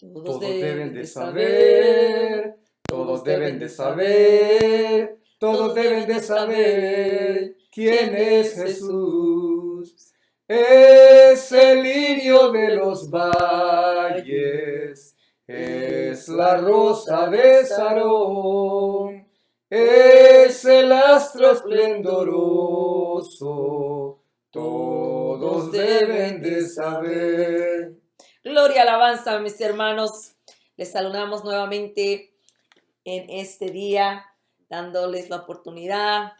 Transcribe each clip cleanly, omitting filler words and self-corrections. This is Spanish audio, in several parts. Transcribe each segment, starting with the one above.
Todos deben de saber, todos deben de saber, todos deben de saber quién es Jesús. Es el lirio de los valles, es la rosa de Sarón, es el astro esplendoroso, todos deben de saber. Gloria, alabanza, mis hermanos. Les saludamos nuevamente en este día, dándoles la oportunidad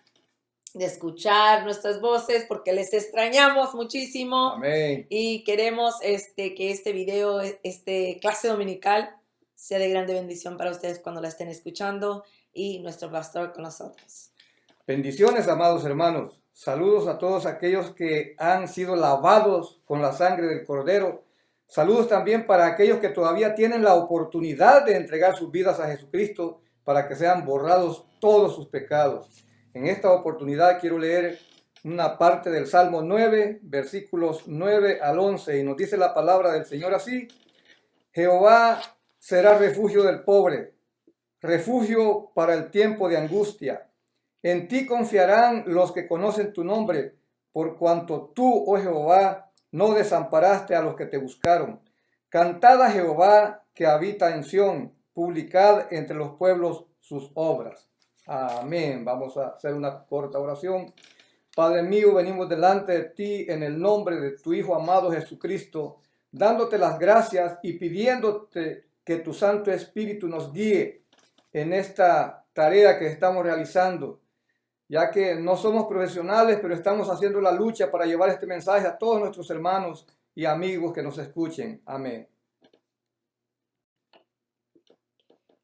de escuchar nuestras voces porque les extrañamos muchísimo. Amén. Y queremos que este video, clase dominical, sea de grande bendición para ustedes cuando la estén escuchando y nuestro pastor con nosotros. Bendiciones, amados hermanos. Saludos a todos aquellos que han sido lavados con la sangre del Cordero. Saludos también para aquellos que todavía tienen la oportunidad de entregar sus vidas a Jesucristo para que sean borrados todos sus pecados. En esta oportunidad quiero leer una parte del Salmo 9, versículos 9 al 11, y nos dice la palabra del Señor así: Jehová será refugio del pobre, refugio para el tiempo de angustia. En ti confiarán los que conocen tu nombre, por cuanto tú, oh Jehová, no desamparaste a los que te buscaron. Cantad a Jehová que habita en Sión, publicad entre los pueblos sus obras. Amén. Vamos a hacer una corta oración. Padre mío, venimos delante de ti en el nombre de tu Hijo amado Jesucristo, dándote las gracias y pidiéndote que tu Santo Espíritu nos guíe en esta tarea que estamos realizando, ya que no somos profesionales, pero estamos haciendo la lucha para llevar este mensaje a todos nuestros hermanos y amigos que nos escuchen. Amén.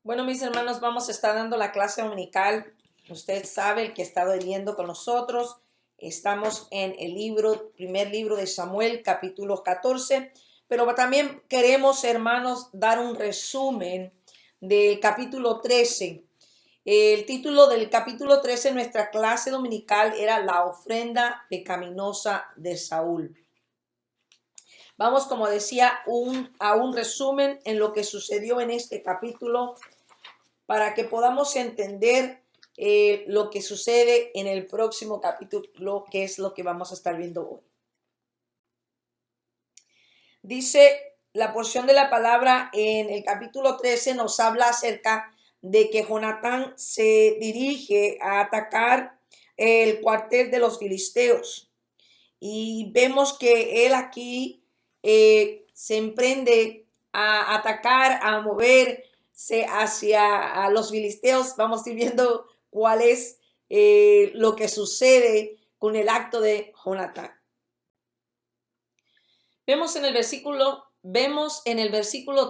Bueno, mis hermanos, vamos a estar dando la clase dominical. Usted sabe, el que ha estado leyendo con nosotros, estamos en el primer libro de Samuel, capítulo 14, pero también queremos, hermanos, dar un resumen del capítulo 13. El título del capítulo 13 en nuestra clase dominical era La ofrenda pecaminosa de Saúl. Vamos, como decía, a un resumen en lo que sucedió en este capítulo para que podamos entender lo que sucede en el próximo capítulo, que es lo que vamos a estar viendo hoy. Dice la porción de la palabra en el capítulo 13, nos habla acerca de que Jonatán se dirige a atacar el cuartel de los filisteos. Y vemos que él aquí se emprende a atacar, a moverse hacia a los filisteos. Vamos a ir viendo cuál es lo que sucede con el acto de Jonatán. Vemos en el versículo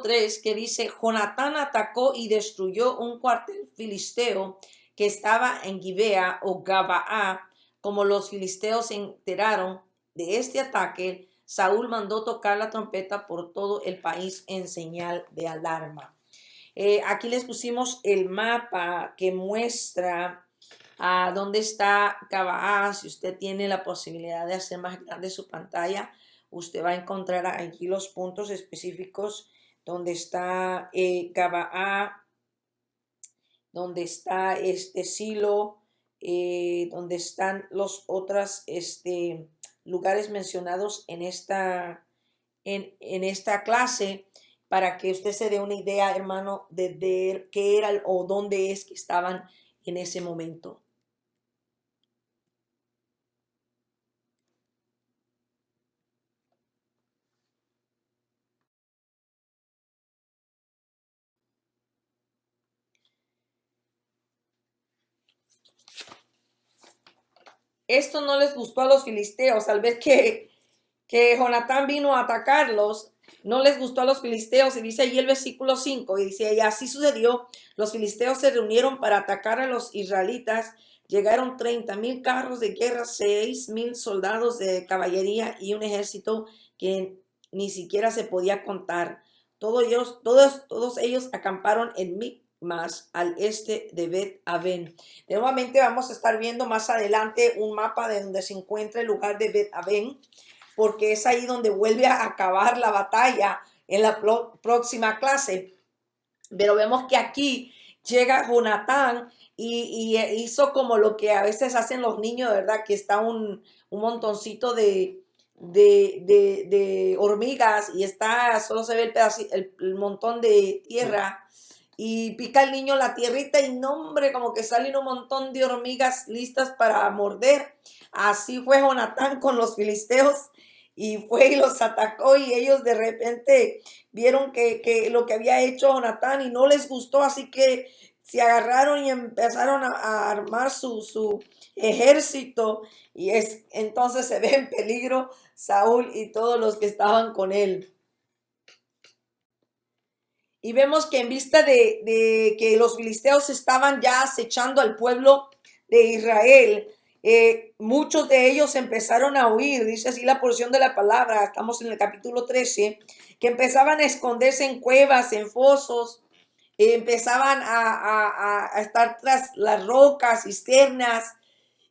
3 que dice: Jonatán atacó y destruyó un cuartel filisteo que estaba en Gibea o Gabaá. Como los filisteos se enteraron de este ataque, Saúl mandó tocar la trompeta por todo el país en señal de alarma. Aquí les pusimos el mapa que muestra dónde está Gabaá. Si usted tiene la posibilidad de hacer más grande su pantalla, usted va a encontrar aquí los puntos específicos donde está Gabaá, donde está Silo, donde están los otros lugares mencionados en esta clase, para que usted se dé una idea, hermano, de qué era o dónde es que estaban en ese momento. Esto no les gustó a los filisteos al ver que Jonatán vino a atacarlos. No les gustó a los filisteos, y dice allí el versículo 5, y dice: y así sucedió, los filisteos se reunieron para atacar a los israelitas. Llegaron 30,000 carros de guerra, 6,000 soldados de caballería y un ejército que ni siquiera se podía contar. Todos ellos acamparon en Micmas, al este de Bet-Aven. Nuevamente vamos a estar viendo más adelante un mapa de donde se encuentra el lugar de Bet-Aven, porque es ahí donde vuelve a acabar la batalla en la próxima clase. Pero vemos que aquí llega Jonatán y hizo como lo que a veces hacen los niños, ¿verdad? Que está un montoncito de hormigas y está, solo se ve el montón de tierra y pica el niño la tierrita y no, hombre, como que salen un montón de hormigas listas para morder. Así fue Jonatán con los filisteos y fue y los atacó y ellos de repente vieron que lo que había hecho Jonatán y no les gustó, así que se agarraron y empezaron a armar su ejército y entonces se ve en peligro Saúl y todos los que estaban con él. Y vemos que en vista de que los filisteos estaban ya acechando al pueblo de Israel, muchos de ellos empezaron a huir, dice así la porción de la palabra, estamos en el capítulo 13, que empezaban a esconderse en cuevas, en fosos, empezaban a estar tras las rocas, cisternas,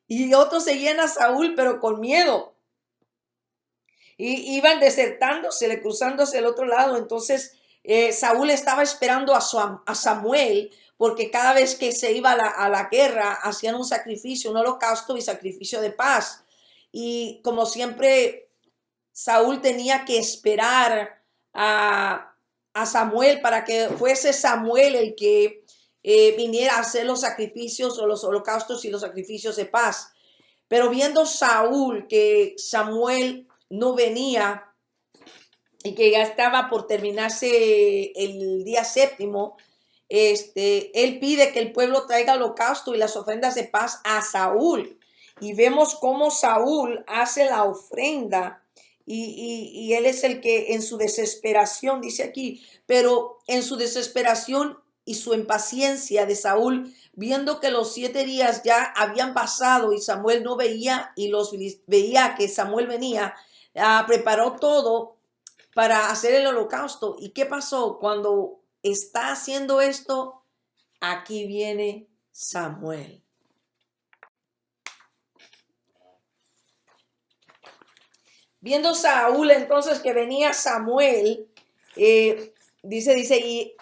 y otros seguían a Saúl, pero con miedo. Y iban desertándose, cruzándose al otro lado. Entonces Saúl estaba esperando a Samuel, porque cada vez que se iba a la guerra, hacían un sacrificio, un holocausto y sacrificio de paz. Y como siempre, Saúl tenía que esperar a Samuel para que fuese Samuel el que viniera a hacer los sacrificios o los holocaustos y los sacrificios de paz. Pero viendo Saúl que Samuel no venía y que ya estaba por terminarse el día séptimo, él pide que el pueblo traiga holocausto y las ofrendas de paz a Saúl. Y vemos cómo Saúl hace la ofrenda y él es el que en su desesperación, dice aquí, pero en su desesperación y su impaciencia de Saúl, viendo que los 7 días ya habían pasado y Samuel no veía y veía que Samuel venía, preparó todo para hacer el holocausto. ¿Y qué pasó? Cuando está haciendo esto, aquí viene Samuel. Viendo Saúl entonces que venía Samuel, dice, y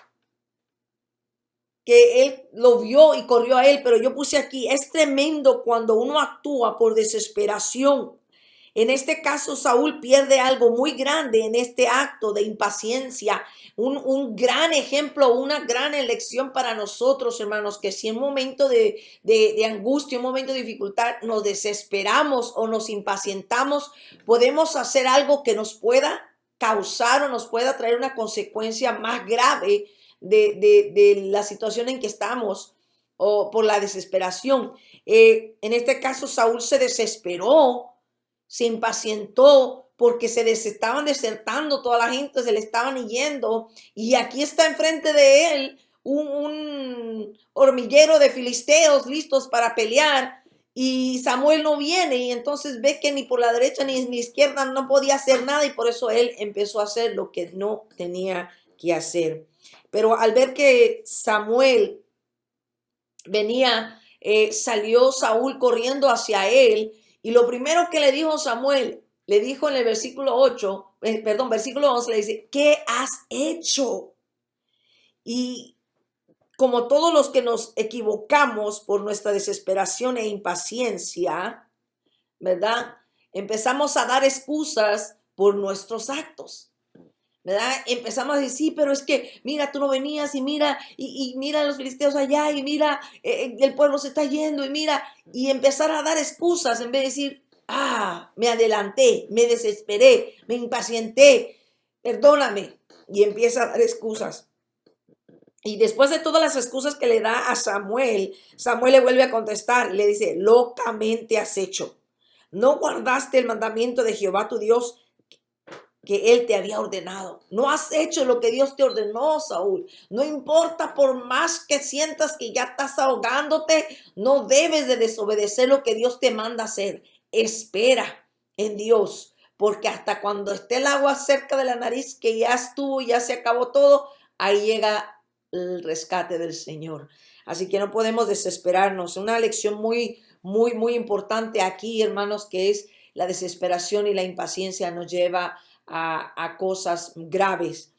que él lo vio y corrió a él, pero yo puse aquí, es tremendo cuando uno actúa por desesperación. En este caso, Saúl pierde algo muy grande en este acto de impaciencia, un gran ejemplo, una gran elección para nosotros, hermanos, que si en un momento de angustia, un momento de dificultad, nos desesperamos o nos impacientamos, podemos hacer algo que nos pueda causar o nos pueda traer una consecuencia más grave de la situación en que estamos o por la desesperación. En este caso, Saúl se desesperó, se impacientó porque estaban desertando, toda la gente se le estaban yendo y aquí está enfrente de él un hormiguero de filisteos listos para pelear y Samuel no viene y entonces ve que ni por la derecha ni la izquierda no podía hacer nada y por eso él empezó a hacer lo que no tenía que hacer. Pero al ver que Samuel venía, salió Saúl corriendo hacia él y lo primero que le dijo Samuel, le dijo en el versículo 11, le dice, ¿qué has hecho? Y como todos los que nos equivocamos por nuestra desesperación e impaciencia, ¿verdad? Empezamos a dar excusas por nuestros actos. ¿Verdad? Empezamos a decir, sí, pero es que mira, tú no venías y mira los filisteos allá y mira, el pueblo se está yendo y mira, y empezar a dar excusas en vez de decir, me adelanté, me desesperé, me impacienté, perdóname, y empieza a dar excusas. Y después de todas las excusas que le da a Samuel, Samuel le vuelve a contestar y le dice, locamente has hecho. No guardaste el mandamiento de Jehová tu Dios que él te había ordenado. No has hecho lo que Dios te ordenó, Saúl. No importa, por más que sientas que ya estás ahogándote, no debes de desobedecer lo que Dios te manda hacer. Espera en Dios, porque hasta cuando esté el agua cerca de la nariz, que ya estuvo, ya se acabó todo, ahí llega el rescate del Señor. Así que no podemos desesperarnos. Una lección muy, muy, muy importante aquí, hermanos, que es la desesperación y la impaciencia nos lleva a cosas graves.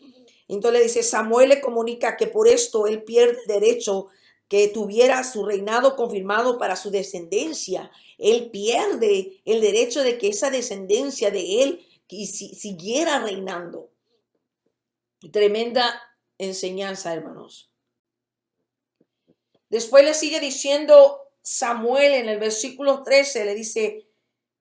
Entonces le dice, Samuel le comunica que por esto él pierde el derecho que tuviera su reinado confirmado para su descendencia. Él pierde el derecho de que esa descendencia de él siguiera reinando. Tremenda enseñanza, hermanos. Después le sigue diciendo Samuel en el versículo 13, le dice,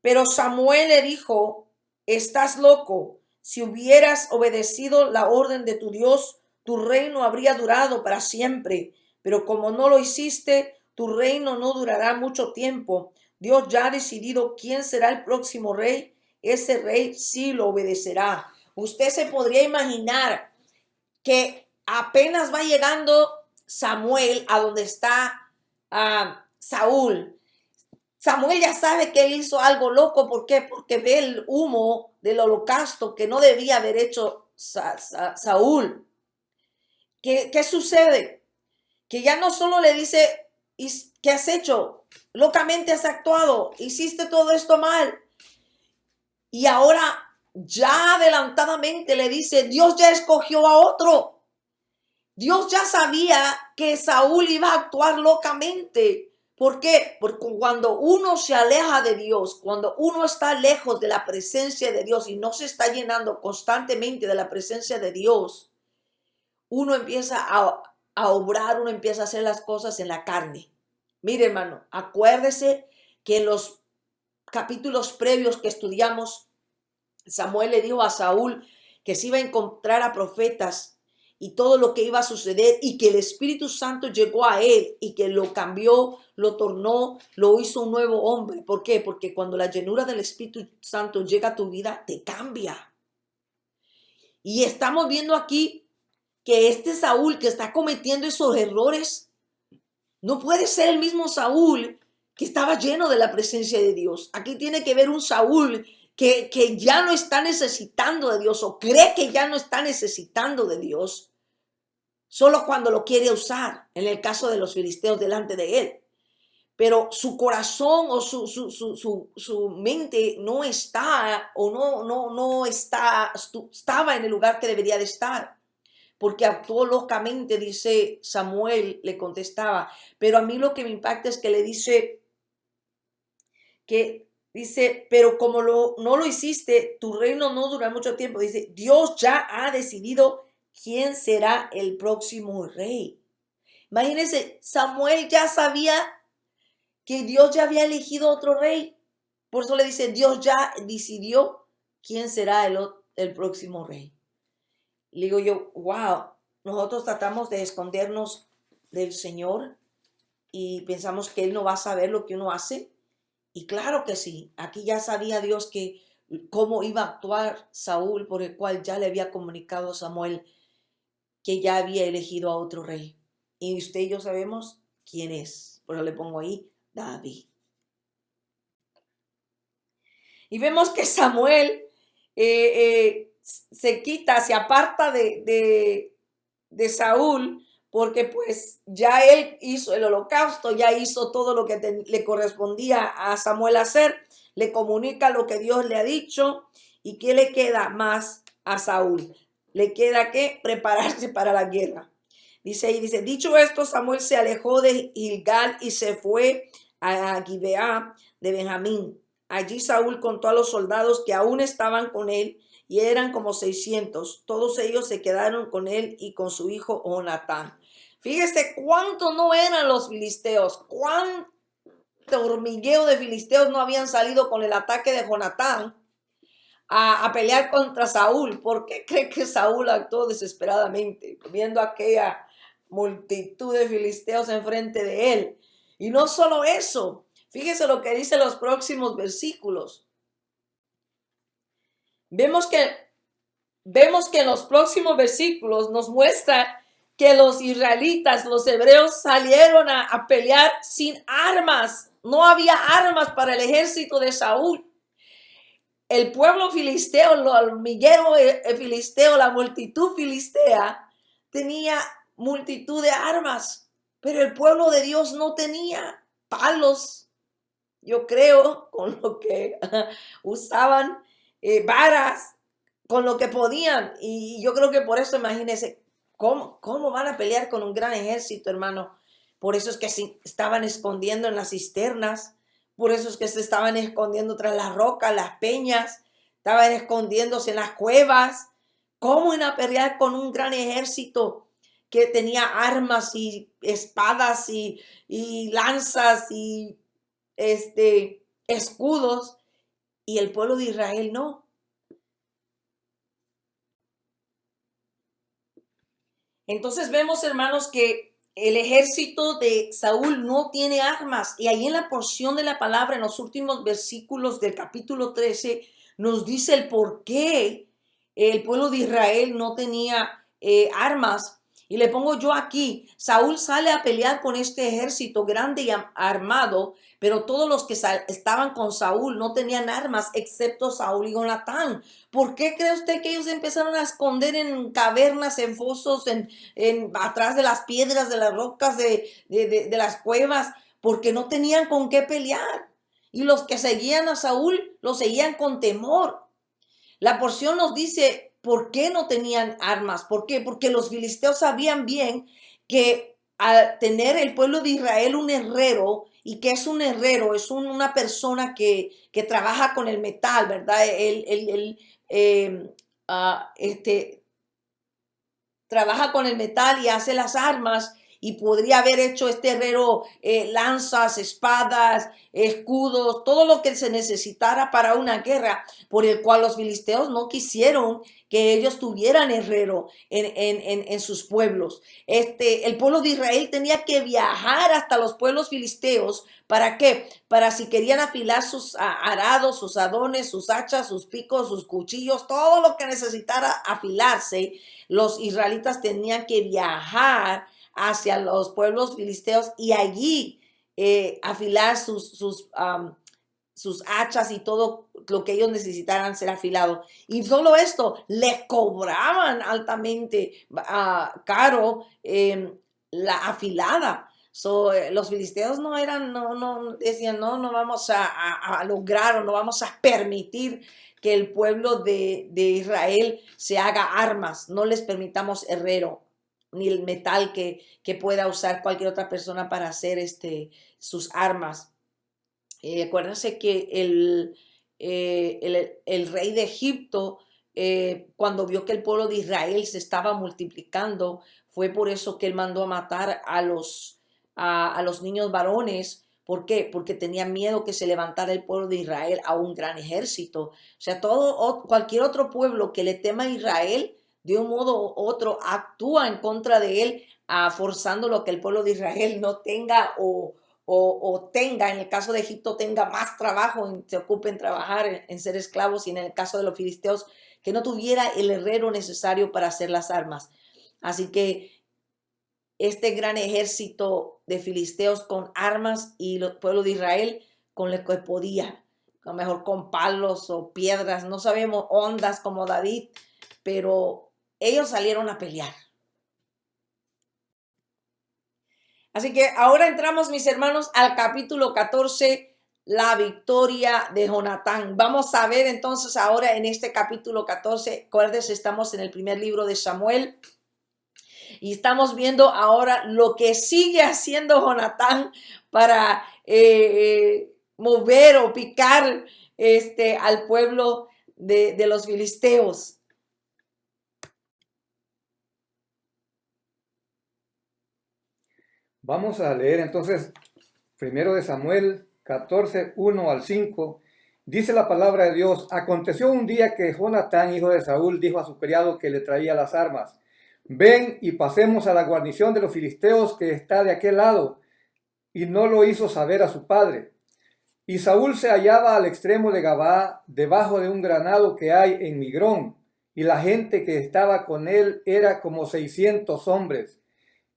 pero Samuel le dijo, estás loco. Si hubieras obedecido la orden de tu Dios, tu reino habría durado para siempre. Pero como no lo hiciste, tu reino no durará mucho tiempo. Dios ya ha decidido quién será el próximo rey. Ese rey sí lo obedecerá. Usted se podría imaginar que apenas va llegando Samuel a donde está Saúl. Samuel ya sabe que él hizo algo loco. ¿Por qué? Porque ve el humo del holocausto que no debía haber hecho Saúl. ¿Qué sucede? Que ya no solo le dice, ¿qué has hecho? Locamente has actuado, hiciste todo esto mal. Y ahora ya adelantadamente le dice, Dios ya escogió a otro. Dios ya sabía que Saúl iba a actuar locamente. ¿Por qué? Porque cuando uno se aleja de Dios, cuando uno está lejos de la presencia de Dios y no se está llenando constantemente de la presencia de Dios, uno empieza a obrar, uno empieza a hacer las cosas en la carne. Mire, hermano, acuérdese que en los capítulos previos que estudiamos, Samuel le dijo a Saúl que se iba a encontrar a profetas y todo lo que iba a suceder y que el Espíritu Santo llegó a él y que lo cambió, lo tornó, lo hizo un nuevo hombre. ¿Por qué? Porque cuando la llenura del Espíritu Santo llega a tu vida, te cambia. Y estamos viendo aquí que este Saúl que está cometiendo esos errores no puede ser el mismo Saúl que estaba lleno de la presencia de Dios. Aquí tiene que ver un Saúl que ya no está necesitando de Dios o cree que ya no está necesitando de Dios, solo cuando lo quiere usar, en el caso de los filisteos delante de él. Pero su corazón o su mente no está o no estaba en el lugar que debería de estar. Porque actuó locamente, dice Samuel, le contestaba. Pero a mí lo que me impacta es que le dice, pero como no lo hiciste, tu reino no dura mucho tiempo. Dice, Dios ya ha decidido quién será el próximo rey. Imagínense, Samuel ya sabía que Dios ya había elegido otro rey. Por eso le dice, Dios ya decidió quién será el próximo rey. Le digo yo, wow, nosotros tratamos de escondernos del Señor y pensamos que Él no va a saber lo que uno hace. Y claro que sí, aquí ya sabía Dios que cómo iba a actuar Saúl, por el cual ya le había comunicado a Samuel que ya había elegido a otro rey. Y usted y yo sabemos quién es. Por eso le pongo ahí David. Y vemos que Samuel se aparta de Saúl, porque pues ya él hizo el holocausto, ya hizo todo lo que le correspondía a Samuel hacer, le comunica lo que Dios le ha dicho. ¿Y qué le queda más a Saúl? Le queda que prepararse para la guerra. Dice, dicho esto, Samuel se alejó de Gilgal y se fue a Gibeá de Benjamín. Allí Saúl contó a los soldados que aún estaban con él y eran como 600. Todos ellos se quedaron con él y con su hijo Jonatán. Fíjese cuánto no eran los filisteos, cuánto hormigueo de filisteos no habían salido con el ataque de Jonatán a pelear contra Saúl. ¿Por qué cree que Saúl actuó desesperadamente viendo aquella multitud de filisteos enfrente de él? Y no solo eso, fíjese lo que dice los próximos versículos. Vemos que en los próximos versículos nos muestra que los israelitas, los hebreos, salieron a pelear sin armas. No había armas para el ejército de Saúl. El pueblo filisteo, el hormiguero filisteo, la multitud filistea tenía multitud de armas, pero el pueblo de Dios no tenía palos, yo creo, con lo que usaban, varas, con lo que podían. Y yo creo que por eso, imagínense, ¿cómo van a pelear con un gran ejército, hermano? Por eso es que se estaban escondiendo en las cisternas, por eso es que se estaban escondiendo tras las rocas, las peñas, estaban escondiéndose en las cuevas. ¿Cómo iban a pelear con un gran ejército que tenía armas y espadas y lanzas y escudos, y el pueblo de Israel no? Entonces vemos, hermanos, que el ejército de Saúl no tiene armas. Y ahí en la porción de la palabra, en los últimos versículos del capítulo 13, nos dice el por qué el pueblo de Israel no tenía armas. Y le pongo yo aquí, Saúl sale a pelear con este ejército grande y armado, pero todos los que estaban con Saúl no tenían armas, excepto Saúl y Jonatán. ¿Por qué cree usted que ellos empezaron a esconder en cavernas, en fosos, atrás de las piedras, de las rocas, de las cuevas? Porque no tenían con qué pelear. Y los que seguían a Saúl, lo seguían con temor. La porción nos dice por qué no tenían armas. ¿Por qué? Porque los filisteos sabían bien que al tener el pueblo de Israel un herrero, y que es un herrero, es una persona que trabaja con el metal, ¿verdad? Eh, trabaja con el metal y hace las armas, y podría haber hecho este herrero lanzas, espadas, escudos, todo lo que se necesitara para una guerra, por el cual los filisteos no quisieron que ellos tuvieran herrero en sus pueblos. El pueblo de Israel tenía que viajar hasta los pueblos filisteos. ¿Para qué? Para si querían afilar sus arados, sus adones, sus hachas, sus picos, sus cuchillos, todo lo que necesitara afilarse, los israelitas tenían que viajar hacia los pueblos filisteos y allí afilar sus hachas y todo lo que ellos necesitaran ser afilado. Y solo esto, les cobraban altamente caro la afilada. Los filisteos no decían, no vamos a lograr, o no vamos a permitir que el pueblo de Israel se haga armas. No les permitamos herrero, ni el metal que pueda usar cualquier otra persona para hacer sus armas. Acuérdense que el rey de Egipto, cuando vio que el pueblo de Israel se estaba multiplicando, fue por eso que él mandó a matar a los niños varones. ¿Por qué? Porque tenía miedo que se levantara el pueblo de Israel a un gran ejército. O sea, cualquier otro pueblo que le tema a Israel, de un modo u otro, actúa en contra de él, forzándolo a que el pueblo de Israel no tenga o tenga, en el caso de Egipto, tenga más trabajo, se ocupe en trabajar, en ser esclavos, y en el caso de los filisteos, que no tuviera el herrero necesario para hacer las armas. Así que este gran ejército de filisteos con armas, y el pueblo de Israel con lo que podía, a lo mejor con palos o piedras, no sabemos, ondas como David, pero ellos salieron a pelear. Así que ahora entramos, mis hermanos, al capítulo 14, la victoria de Jonatán. Vamos a ver entonces ahora en este capítulo 14, acuérdense, estamos en el primer libro de Samuel, y estamos viendo ahora lo que sigue haciendo Jonatán para mover o picar al pueblo de los filisteos. Vamos a leer entonces primero de Samuel 14, 1 al 5. Dice la palabra de Dios: aconteció un día que Jonatán, hijo de Saúl, dijo a su criado que le traía las armas: ven y pasemos a la guarnición de los filisteos que está de aquel lado. Y no lo hizo saber a su padre. Y Saúl se hallaba al extremo de Gabaa, debajo de un granado que hay en Migrón, y la gente que estaba con él era como 600 hombres.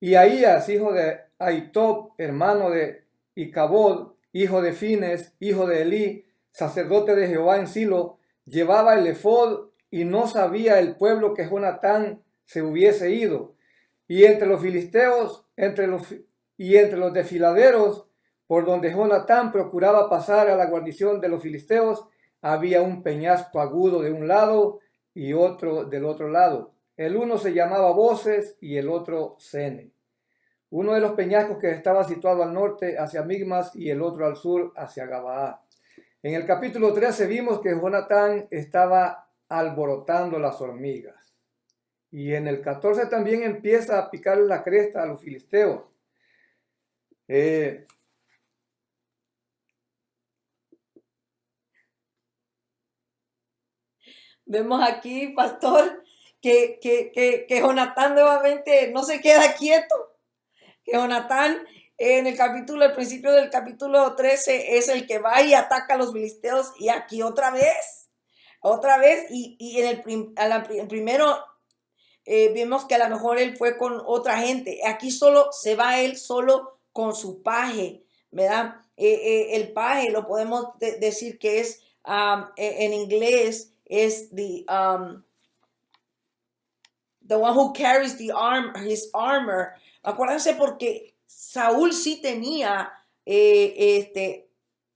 Y Ahías, hijo de Ahitob, hermano de Icabod, hijo de Fines, hijo de Elí, sacerdote de Jehová en Silo, llevaba el efod, y no sabía el pueblo que Jonatán se hubiese ido. Y entre los filisteos, entre los desfiladeros, por donde Jonatán procuraba pasar a la guarnición de los filisteos, había un peñasco agudo de un lado y otro del otro lado. El uno se llamaba Voces y el otro Sene. Uno de los peñascos que estaba situado al norte hacia Migmas y el otro al sur hacia Gabaa. En el capítulo 13 vimos que Jonatán estaba alborotando las hormigas. Y en el 14 también empieza a picar la cresta a los filisteos. Vemos aquí, pastor, que Jonatán nuevamente no se queda quieto. Que Jonatán en el principio del capítulo 13 es el que va y ataca a los filisteos, y aquí otra vez, y en el primero vimos que a lo mejor él fue con otra gente. Aquí solo se va él solo con su paje, ¿verdad? El paje lo podemos decir que es, en inglés, es the one who carries his armor. Acuérdense, porque Saúl sí tenía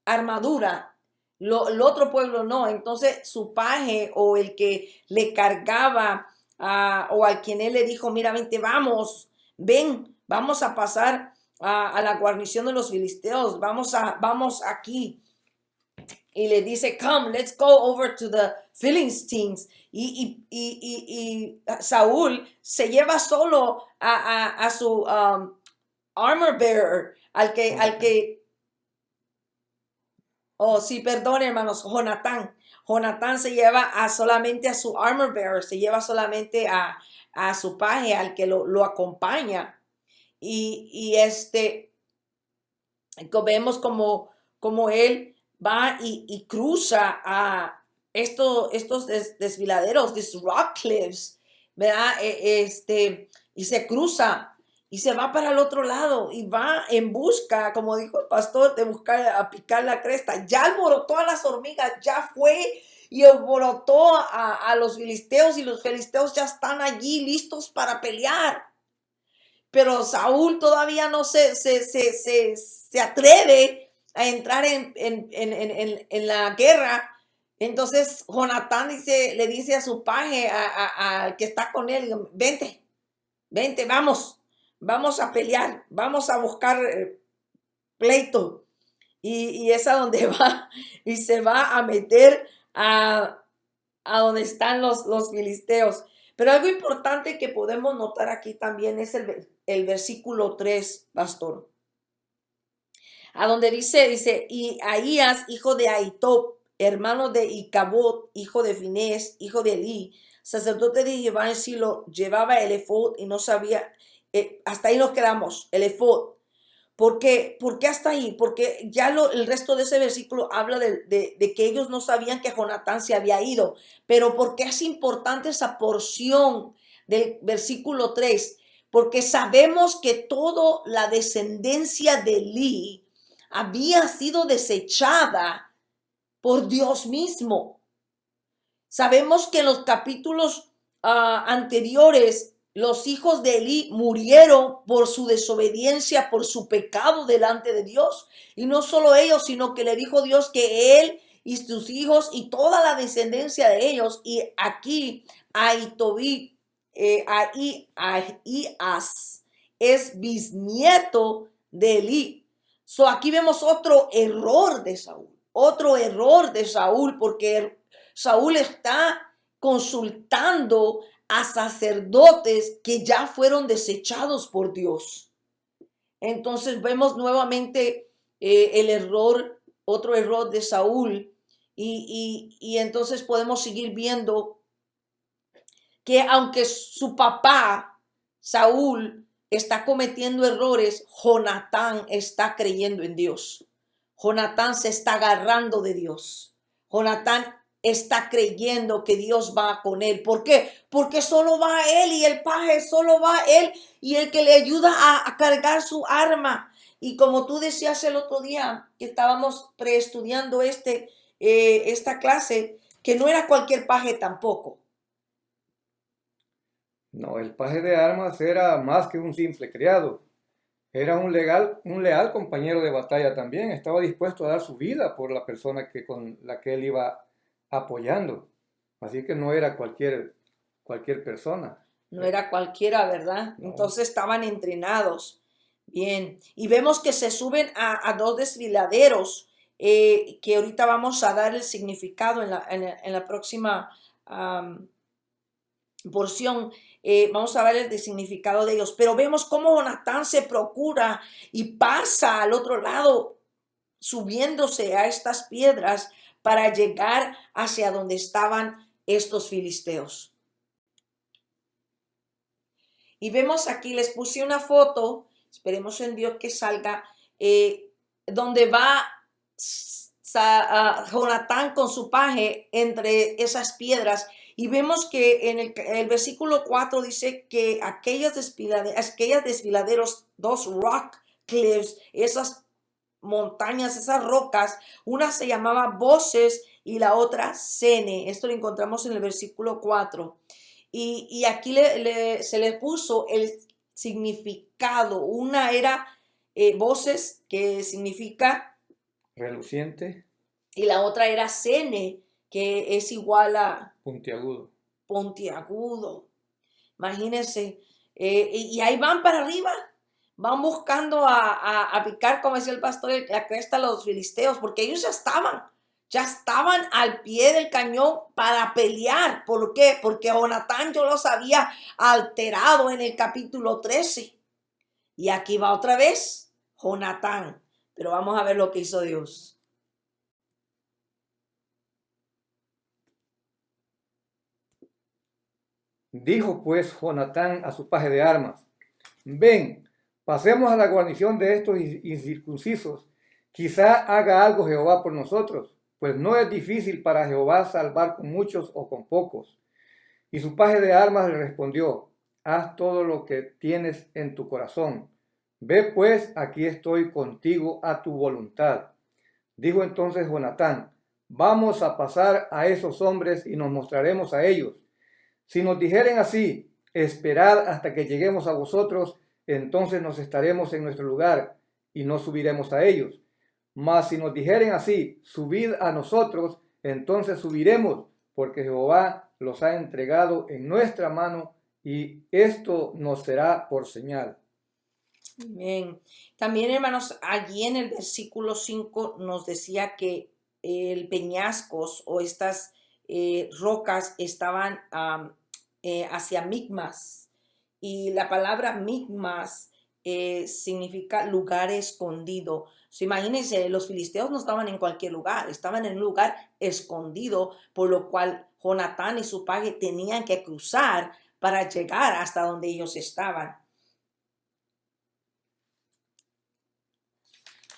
armadura, el otro pueblo no. Entonces su paje, o el que le cargaba, o al quien él le dijo, mira, vente, vamos a pasar a la guarnición de los filisteos, vamos aquí. Y le dice, come, let's go over to the Philistines. Y Saúl se lleva solo a su armor bearer, al que, oh sí, perdón hermanos, Jonatán se lleva solamente a su armor bearer, se lleva solamente a su paje, al que lo acompaña. Y vemos como él va y cruza a estos desfiladeros, these rock cliffs, ¿verdad? Y se cruza y se va para el otro lado y va en busca, como dijo el pastor, de buscar a picar la cresta. Ya alborotó a las hormigas, ya fue y alborotó a los filisteos, y los filisteos ya están allí listos para pelear. Pero Saúl todavía no se atreve a entrar en la guerra. Entonces Jonatán le dice a su paje, al que está con él, vente, vamos a pelear, vamos a buscar pleito. Y es a donde va, y se va a meter a donde están los filisteos. Pero algo importante que podemos notar aquí también es el versículo 3, pastor. A donde dice, y Ahías, hijo de Ahitob, hermano de Icabod, hijo de Finés, hijo de Elí, sacerdote de Jehová en Silo, llevaba el efod y no sabía, hasta ahí nos quedamos, el efod. ¿Por qué hasta ahí? Porque ya el resto de ese versículo habla de que ellos no sabían que Jonatán se había ido. Pero ¿por qué es importante esa porción del versículo 3? Porque sabemos que toda la descendencia de Elí había sido desechada por Dios mismo. Sabemos que en los capítulos anteriores, los hijos de Elí murieron por su desobediencia, por su pecado delante de Dios. Y no solo ellos, sino que le dijo Dios que él y sus hijos y toda la descendencia de ellos. Y aquí Ahitobí, Ahías es bisnieto de Elí. So aquí vemos otro error de Saúl, porque Saúl está consultando a sacerdotes que ya fueron desechados por Dios. Entonces vemos nuevamente otro error de Saúl, y entonces podemos seguir viendo que aunque su papá, Saúl, está cometiendo errores, Jonatán está creyendo en Dios. Jonatán se está agarrando de Dios. Jonatán está creyendo que Dios va con él. ¿Por qué? Porque solo va él, y el paje solo va él, y el que le ayuda a cargar su arma. Y como tú decías el otro día que estábamos preestudiando esta clase, que no era cualquier paje tampoco. No, el paje de armas era más que un simple criado. Era un leal compañero de batalla también. Estaba dispuesto a dar su vida por la persona con la que él iba apoyando. Así que no era cualquier persona. No era cualquiera, ¿verdad? No. Entonces estaban entrenados. Bien. Y vemos que se suben a dos desfiladeros que ahorita vamos a dar el significado en la próxima porción. Vamos a ver el significado de ellos. Pero vemos cómo Jonatán se procura y pasa al otro lado, subiéndose a estas piedras para llegar hacia donde estaban estos filisteos. Y vemos aquí, les puse una foto, esperemos en Dios que salga, donde va Jonatán con su paje entre esas piedras. Y vemos que en el versículo 4 dice que aquellas desfiladeros, dos rock cliffs, esas montañas, esas rocas, una se llamaba Voces y la otra Sene. Esto lo encontramos en el versículo 4. Y aquí se le puso el significado. Una era voces, que significa reluciente, y la otra era Sene, que es igual a puntiagudo. Imagínense. Y ahí van para arriba. Van buscando a picar, como decía el pastor, la cresta a los filisteos, porque ellos ya estaban al pie del cañón para pelear. ¿Por qué? Porque Jonatán yo los había alterado en el capítulo 13. Y aquí va otra vez Jonatán. Pero vamos a ver lo que hizo Dios. Dijo pues Jonatán a su paje de armas: ven, pasemos a la guarnición de estos incircuncisos. Quizá haga algo Jehová por nosotros, pues no es difícil para Jehová salvar con muchos o con pocos. Y su paje de armas le respondió: haz todo lo que tienes en tu corazón. Ve pues, aquí estoy contigo a tu voluntad. Dijo entonces Jonatán: vamos a pasar a esos hombres y nos mostraremos a ellos. Si nos dijeren así: esperad hasta que lleguemos a vosotros, entonces nos estaremos en nuestro lugar y no subiremos a ellos. Mas si nos dijeren así: subid a nosotros, entonces subiremos, porque Jehová los ha entregado en nuestra mano, y esto nos será por señal. Bien. También, hermanos, allí en el versículo 5 nos decía que el peñascos o estas rocas estaban hacia Micmas. Y la palabra Micmas significa lugar escondido. Imagínense, los filisteos no estaban en cualquier lugar, estaban en un lugar escondido, por lo cual Jonatán y su paje tenían que cruzar para llegar hasta donde ellos estaban.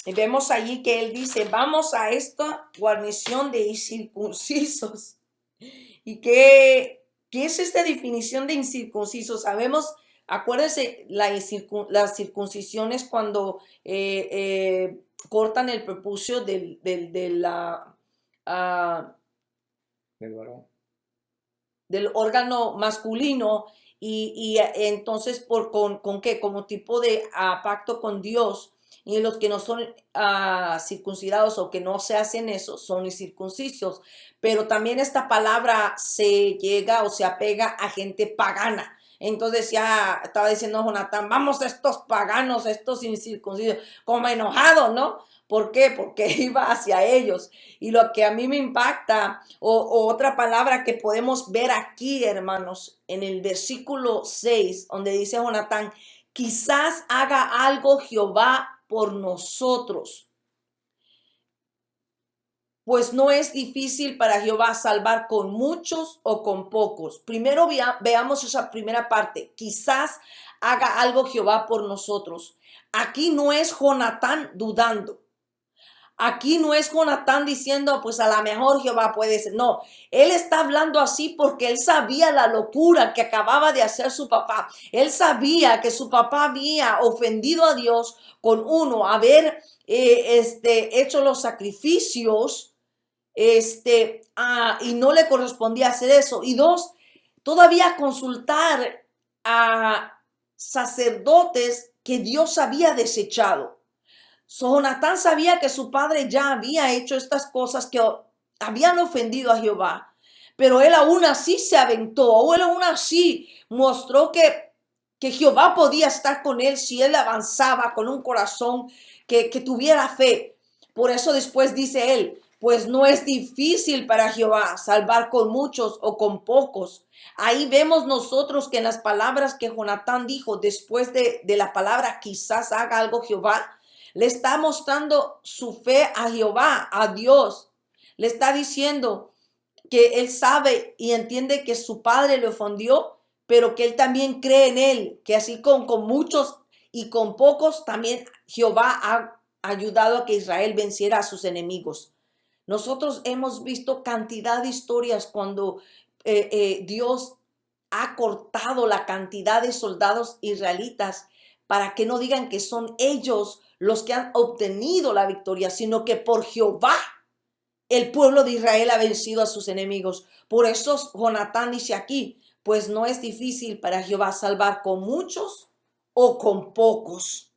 Y vemos allí que él dice: vamos a esta guarnición de incircuncisos. ¿Y qué es esta definición de incircuncisos? Sabemos, acuérdense, las circuncisiones cuando cortan el prepucio del varón, del órgano masculino, y entonces ¿con qué? Como tipo de pacto con Dios. Y los que no son circuncidados o que no se hacen eso son incircuncisos. Pero también esta palabra se llega o se apega a gente pagana. Entonces ya estaba diciendo Jonatán: vamos a estos paganos, estos incircuncisos, como enojado, ¿no? ¿Por qué? Porque iba hacia ellos. Y lo que a mí me impacta, o otra palabra que podemos ver aquí, hermanos, en el versículo 6, donde dice Jonatán: quizás haga algo Jehová por nosotros, pues no es difícil para Jehová salvar con muchos o con pocos. Primero veamos esa primera parte: quizás haga algo Jehová por nosotros. Aquí no es Jonatán dudando. Aquí no es Jonatán diciendo: pues a lo mejor Jehová puede ser. No, él está hablando así porque él sabía la locura que acababa de hacer su papá. Él sabía que su papá había ofendido a Dios con haber hecho los sacrificios y no le correspondía hacer eso. Y dos, todavía consultar a sacerdotes que Dios había desechado. Jonatán sabía que su padre ya había hecho estas cosas que habían ofendido a Jehová, pero él aún así se aventó, él aún así mostró que Jehová podía estar con él si él avanzaba con un corazón que tuviera fe. Por eso después dice él, pues no es difícil para Jehová salvar con muchos o con pocos. Ahí vemos nosotros que en las palabras que Jonatán dijo después de la palabra quizás haga algo Jehová, le está mostrando su fe a Jehová, a Dios. Le está diciendo que él sabe y entiende que su padre le ofendió, pero que él también cree en él, que así con muchos y con pocos también Jehová ha ayudado a que Israel venciera a sus enemigos. Nosotros hemos visto cantidad de historias cuando Dios ha cortado la cantidad de soldados israelitas para que no digan que son ellos los que han obtenido la victoria, sino que por Jehová el pueblo de Israel ha vencido a sus enemigos. Por eso Jonatán dice aquí, pues no es difícil para Jehová salvar con muchos o con pocos.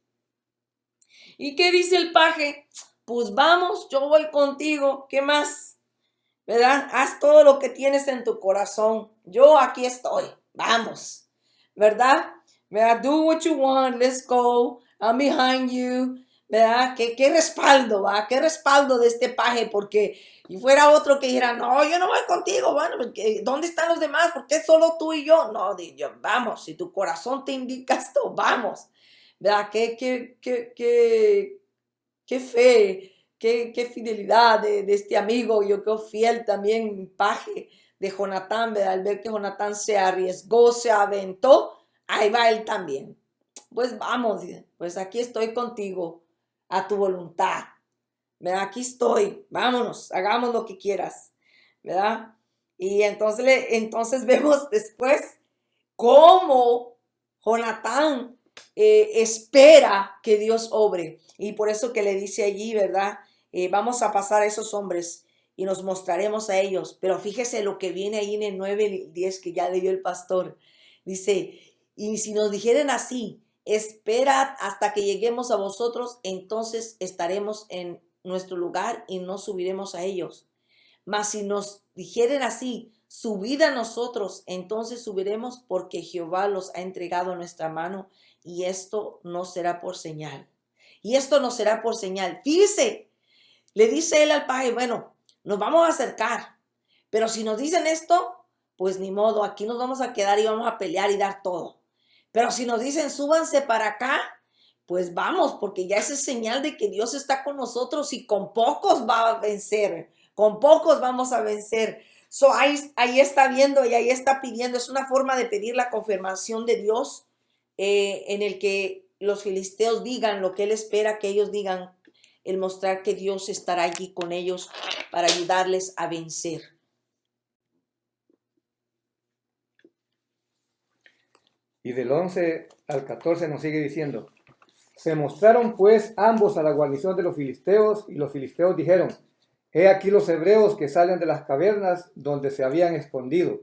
¿Y qué dice el paje? Pues vamos, yo voy contigo. ¿Qué más? ¿Verdad? Haz todo lo que tienes en tu corazón. Yo aquí estoy. Vamos. ¿Verdad? ¿Verdad? Do what you want. Let's go. I'm behind you. ¿Verdad? ¿Qué respaldo, va? ¿Qué respaldo de este paje? Porque si fuera otro que dijera, no, yo no voy contigo. Bueno, ¿dónde están los demás? ¿Por qué solo tú y yo? No, yo, vamos. Si tu corazón te indica esto, vamos. ¿Verdad? Qué fe, qué fidelidad de este amigo. Yo creo fiel también, paje de Jonatán, ¿verdad? Al ver que Jonatán se arriesgó, se aventó, ahí va él también. Pues vamos, pues aquí estoy contigo, a tu voluntad, ¿verdad? Aquí estoy, vámonos, hagamos lo que quieras, ¿verdad? Y entonces vemos después cómo Jonatán espera que Dios obre. Y por eso que le dice allí, ¿verdad? Vamos a pasar a esos hombres y nos mostraremos a ellos. Pero fíjese lo que viene ahí en el 9:10 que ya leyó el pastor. Dice, y si nos dijeren así, esperad hasta que lleguemos a vosotros, entonces estaremos en nuestro lugar y no subiremos a ellos. Mas si nos dijeren así, subid a nosotros, entonces subiremos porque Jehová los ha entregado a nuestra mano y esto no será por señal. Y esto no será por señal. Fíjese, le dice él al paje, bueno, nos vamos a acercar, pero si nos dicen esto, pues ni modo, aquí nos vamos a quedar y vamos a pelear y dar todo. Pero si nos dicen súbanse para acá, pues vamos, porque ya esa es señal de que Dios está con nosotros y con pocos va a vencer, con pocos vamos a vencer. So, ahí está viendo y ahí está pidiendo, es una forma de pedir la confirmación de Dios en el que los filisteos digan lo que Él espera que ellos digan, el mostrar que Dios estará allí con ellos para ayudarles a vencer. Y del 11 al 14 nos sigue diciendo, se mostraron pues ambos a la guarnición de los filisteos, y los filisteos dijeron, he aquí los hebreos que salen de las cavernas donde se habían escondido.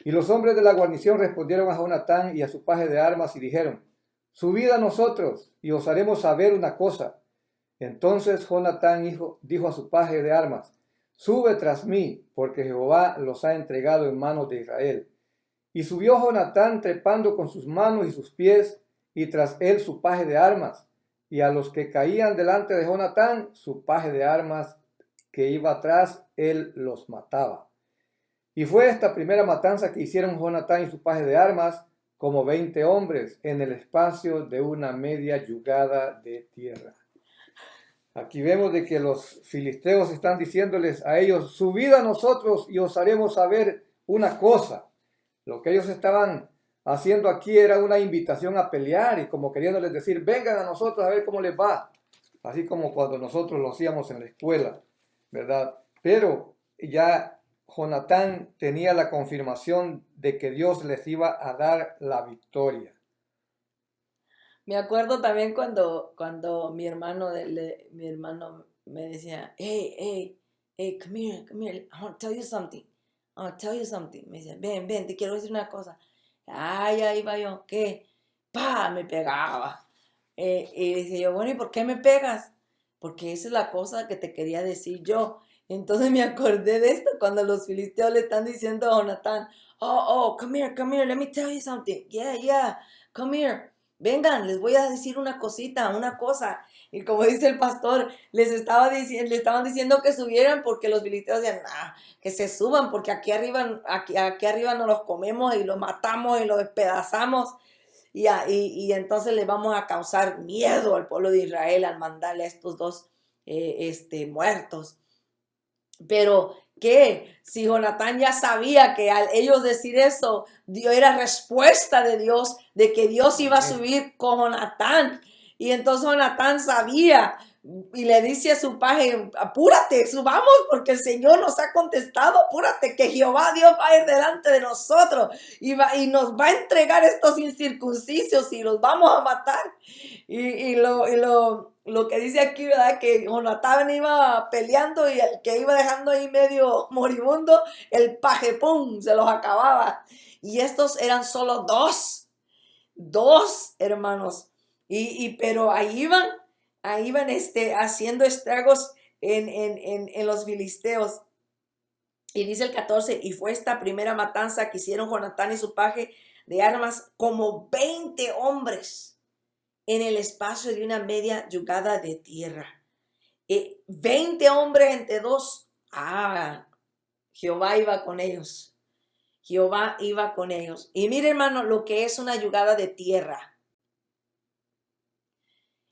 Y los hombres de la guarnición respondieron a Jonatán y a su paje de armas y dijeron, subid a nosotros y os haremos saber una cosa. Entonces Jonatán dijo a su paje de armas, sube tras mí, porque Jehová los ha entregado en manos de Israel. Y subió Jonatán trepando con sus manos y sus pies, y tras él su paje de armas. Y a los que caían delante de Jonatán, su paje de armas que iba atrás, él los mataba. Y fue esta primera matanza que hicieron Jonatán y su paje de armas, como 20 hombres, en el espacio de una media yugada de tierra. Aquí vemos de que los filisteos están diciéndoles a ellos, subid a nosotros y os haremos saber una cosa. Lo que ellos estaban haciendo aquí era una invitación a pelear y como queriéndoles decir, vengan a nosotros a ver cómo les va. Así como cuando nosotros lo hacíamos en la escuela, ¿verdad? Pero ya Jonatán tenía la confirmación de que Dios les iba a dar la victoria. Me acuerdo también cuando mi hermano me decía, hey, come here, I want to tell you something. Me decía, ven, te quiero decir una cosa. Ay, ahí va yo, ¿qué? ¡Pah! Me pegaba. Y decía yo, bueno, ¿y por qué me pegas? Porque esa es la cosa que te quería decir yo, Entonces me acordé de esto cuando los filisteos le están diciendo a Jonatán, come here, let me tell you something. Yeah, come here. Vengan, les voy a decir una cosita, una cosa. Y como dice el pastor, le estaban diciendo que subieran porque los filisteos decían, que se suban porque aquí arriba nos los comemos y los matamos y los despedazamos. Y entonces le vamos a causar miedo al pueblo de Israel al mandarle a estos dos muertos. Pero ¿qué? Si Jonatán ya sabía que al ellos decir eso, era respuesta de Dios, de que Dios iba a subir con Jonatán. Y entonces Jonatán sabía y le dice a su paje, apúrate, subamos porque el Señor nos ha contestado, apúrate, que Jehová Dios va a ir delante de nosotros y nos va a entregar estos incircuncisos y los vamos a matar. Y lo que dice aquí, ¿verdad? Que Jonatán iba peleando y el que iba dejando ahí medio moribundo, el paje, ¡pum!, se los acababa. Y estos eran solo dos hermanos. Pero ahí iban haciendo estragos en los filisteos. Y dice el 14, y fue esta primera matanza que hicieron Jonatán y su paje de armas como 20 hombres en el espacio de una media yugada de tierra. 20 hombres entre dos. Jehová iba con ellos. Jehová iba con ellos. Y mire, hermano, lo que es una yugada de tierra.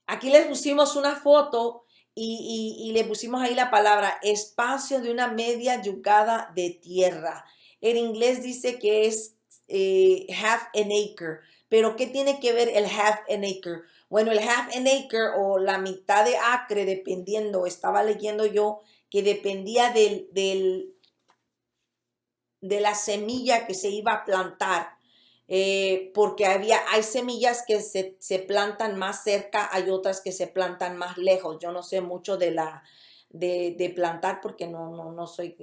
Aquí les pusimos una foto y le pusimos ahí la palabra espacio de una media yugada de tierra. En inglés dice que es half an acre. Pero ¿qué tiene que ver el half an acre? Bueno, el half an acre o la mitad de acre, dependiendo, estaba leyendo yo, que dependía de la semilla que se iba a plantar. Porque hay semillas que se plantan más cerca, hay otras que se plantan más lejos. Yo no sé mucho de plantar porque no soy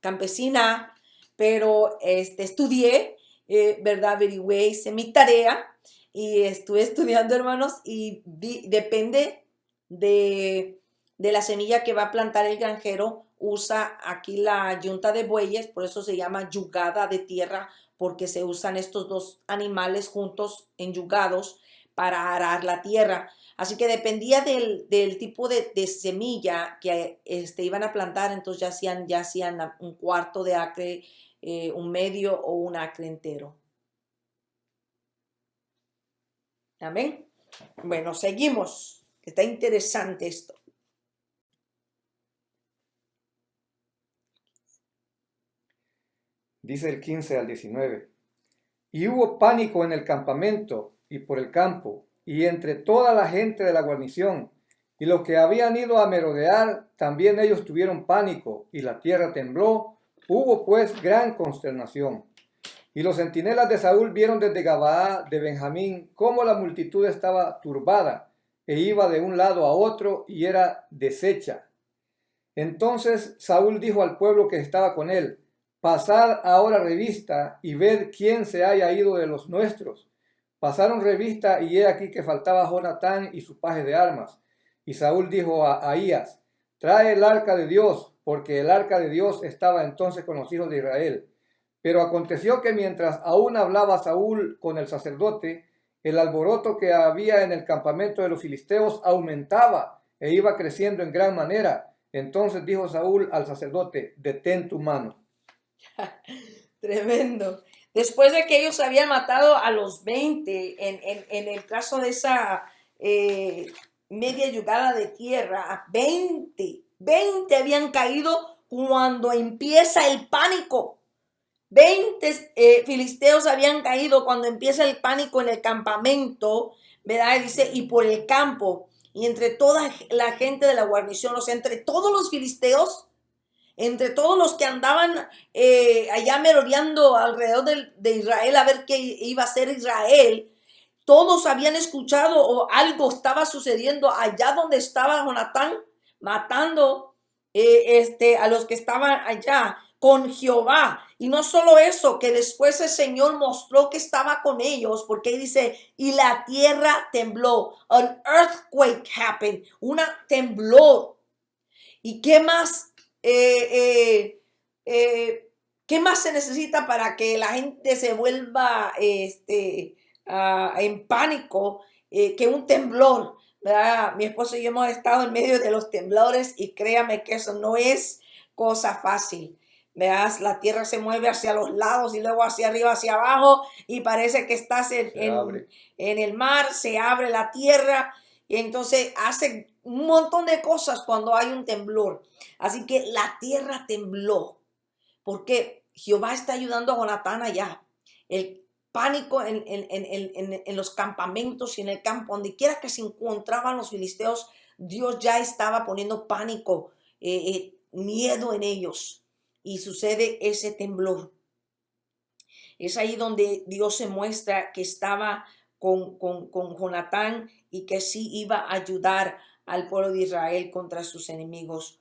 campesina, pero estudié, ¿verdad? Averigüé, hice mi tarea y estuve estudiando, hermanos, y depende de la semilla que va a plantar el granjero. Usa aquí la yunta de bueyes, por eso se llama yugada de tierra, porque se usan estos dos animales juntos, enyugados, para arar la tierra. Así que dependía del tipo de semilla que iban a plantar, entonces ya hacían un cuarto de acre, un medio o un acre entero. Amén. Bueno, seguimos. Está interesante esto. Dice el 15 al 19. Y hubo pánico en el campamento y por el campo, y entre toda la gente de la guarnición, y los que habían ido a merodear, también ellos tuvieron pánico, y la tierra tembló. Hubo pues gran consternación. Y los centinelas de Saúl vieron desde Gabaa de Benjamín cómo la multitud estaba turbada, e iba de un lado a otro, y era deshecha. Entonces Saúl dijo al pueblo que estaba con él: pasad ahora revista y ved quién se haya ido de los nuestros. Pasaron revista y he aquí que faltaba Jonatán y su paje de armas. Y Saúl dijo a Ahías: trae el arca de Dios, porque el arca de Dios estaba entonces con los hijos de Israel. Pero aconteció que mientras aún hablaba Saúl con el sacerdote, el alboroto que había en el campamento de los filisteos aumentaba e iba creciendo en gran manera. Entonces dijo Saúl al sacerdote: detén tu mano. Tremendo. Después de que ellos habían matado a los 20, en el caso de esa media yugada de tierra, 20 habían caído cuando empieza el pánico. 20 filisteos habían caído cuando empieza el pánico en el campamento, ¿verdad? Dice, y por el campo, y entre toda la gente de la guarnición, o sea, entre todos los filisteos, entre todos los que andaban allá merodeando alrededor de Israel a ver qué iba a hacer Israel, todos habían escuchado o algo estaba sucediendo allá donde estaba Jonatán matando a los que estaban allá con Jehová. Y no solo eso, que después el Señor mostró que estaba con ellos, porque dice, y la tierra tembló. An earthquake happened. Una tembló. ¿Y qué más? ¿Qué más se necesita para que la gente se vuelva en pánico que un temblor? ¿Verdad? Mi esposo y yo hemos estado en medio de los temblores y créame que eso no es cosa fácil. Veas, la tierra se mueve hacia los lados y luego hacia arriba, hacia abajo y parece que estás en el mar, se abre la tierra y entonces hace un montón de cosas cuando hay un temblor. Así que la tierra tembló porque Jehová está ayudando a Jonatán allá. El pánico en los campamentos y en el campo, donde quiera que se encontraban los filisteos, Dios ya estaba poniendo pánico, miedo en ellos. Y sucede ese temblor. Es ahí donde Dios se muestra que estaba con Jonatán y que sí iba a ayudar al pueblo de Israel contra sus enemigos.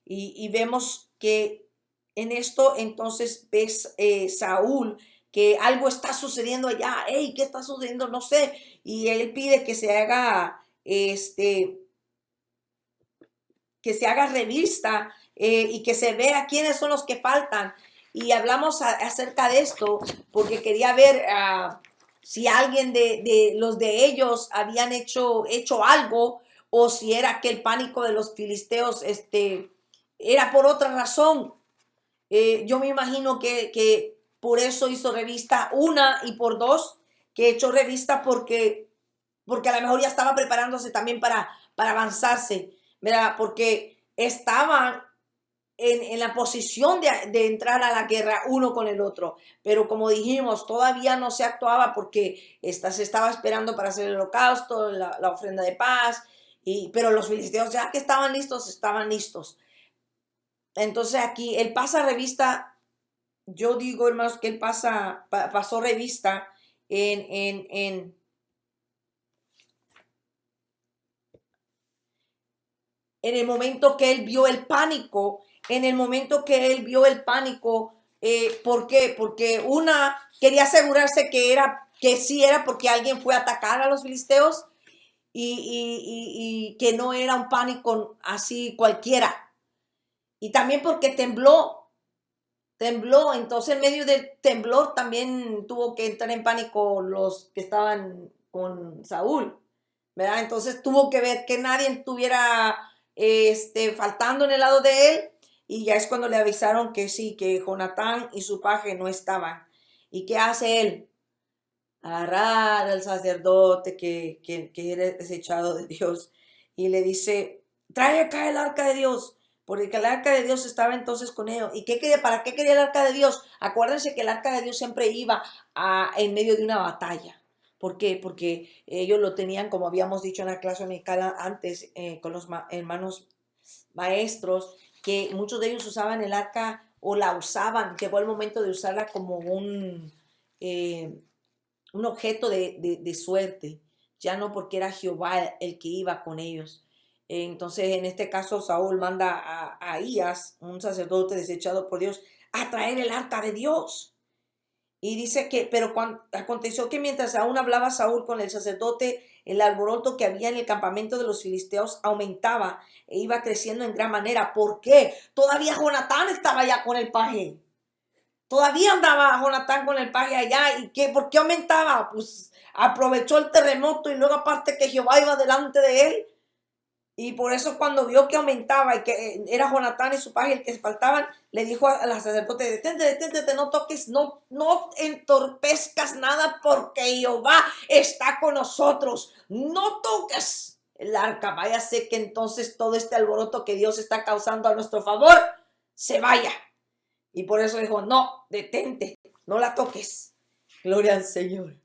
Y vemos que en esto entonces ves Saúl que algo está sucediendo allá. Hey, ¿qué está sucediendo? No sé. Y él pide que se haga revista y que se vea quiénes son los que faltan. Y hablamos acerca de esto porque quería ver si alguien de los de ellos habían hecho algo o si era que el pánico de los filisteos era por otra razón. Yo me imagino que por eso hizo revista una y por dos, que echó revista porque a lo mejor ya estaba preparándose también para avanzarse, ¿verdad? Porque estaban en la posición de entrar a la guerra uno con el otro. Pero como dijimos, todavía no se actuaba porque se estaba esperando para hacer el holocausto, la ofrenda de paz, pero los filisteos ya que estaban listos. Entonces aquí él pasa revista, yo digo, hermanos, que él pasó revista en el momento que él vio el pánico, ¿por qué? Porque una quería asegurarse que sí era porque alguien fue a atacar a los filisteos y que no era un pánico así cualquiera. Y también porque tembló, entonces en medio del temblor también tuvo que entrar en pánico los que estaban con Saúl, ¿verdad? Entonces tuvo que ver que nadie estuviera faltando en el lado de él, y ya es cuando le avisaron que sí, que Jonatán y su paje no estaban. ¿Y qué hace él? Agarrar al sacerdote que era desechado de Dios y le dice, trae acá el arca de Dios, porque el arca de Dios estaba entonces con ellos. ¿Y para qué quería el arca de Dios? Acuérdense que el arca de Dios siempre iba en medio de una batalla. ¿Por qué? Porque ellos lo tenían, como habíamos dicho en la clase dominical antes, con los hermanos maestros, que muchos de ellos usaban el arca o la usaban, llegó el momento de usarla como un objeto de suerte, ya no porque era Jehová el que iba con ellos. Entonces, en este caso, Saúl manda a Ahías, un sacerdote desechado por Dios, a traer el arca de Dios. Y dice que, pero aconteció que mientras aún hablaba Saúl con el sacerdote, el alboroto que había en el campamento de los filisteos aumentaba e iba creciendo en gran manera. ¿Por qué? Todavía Jonatán estaba allá con el paje. Todavía andaba Jonatán con el paje allá. ¿Y qué? ¿Por qué aumentaba? Pues aprovechó el terremoto y luego aparte que Jehová iba delante de él. Y por eso cuando vio que aumentaba y que era Jonatán y su paje el que faltaban, le dijo a la sacerdote, detente, no toques, no entorpezcas nada porque Jehová está con nosotros. No toques el arca. Váyase que entonces todo este alboroto que Dios está causando a nuestro favor se vaya. Y por eso dijo, no, detente, no la toques. Gloria al Señor.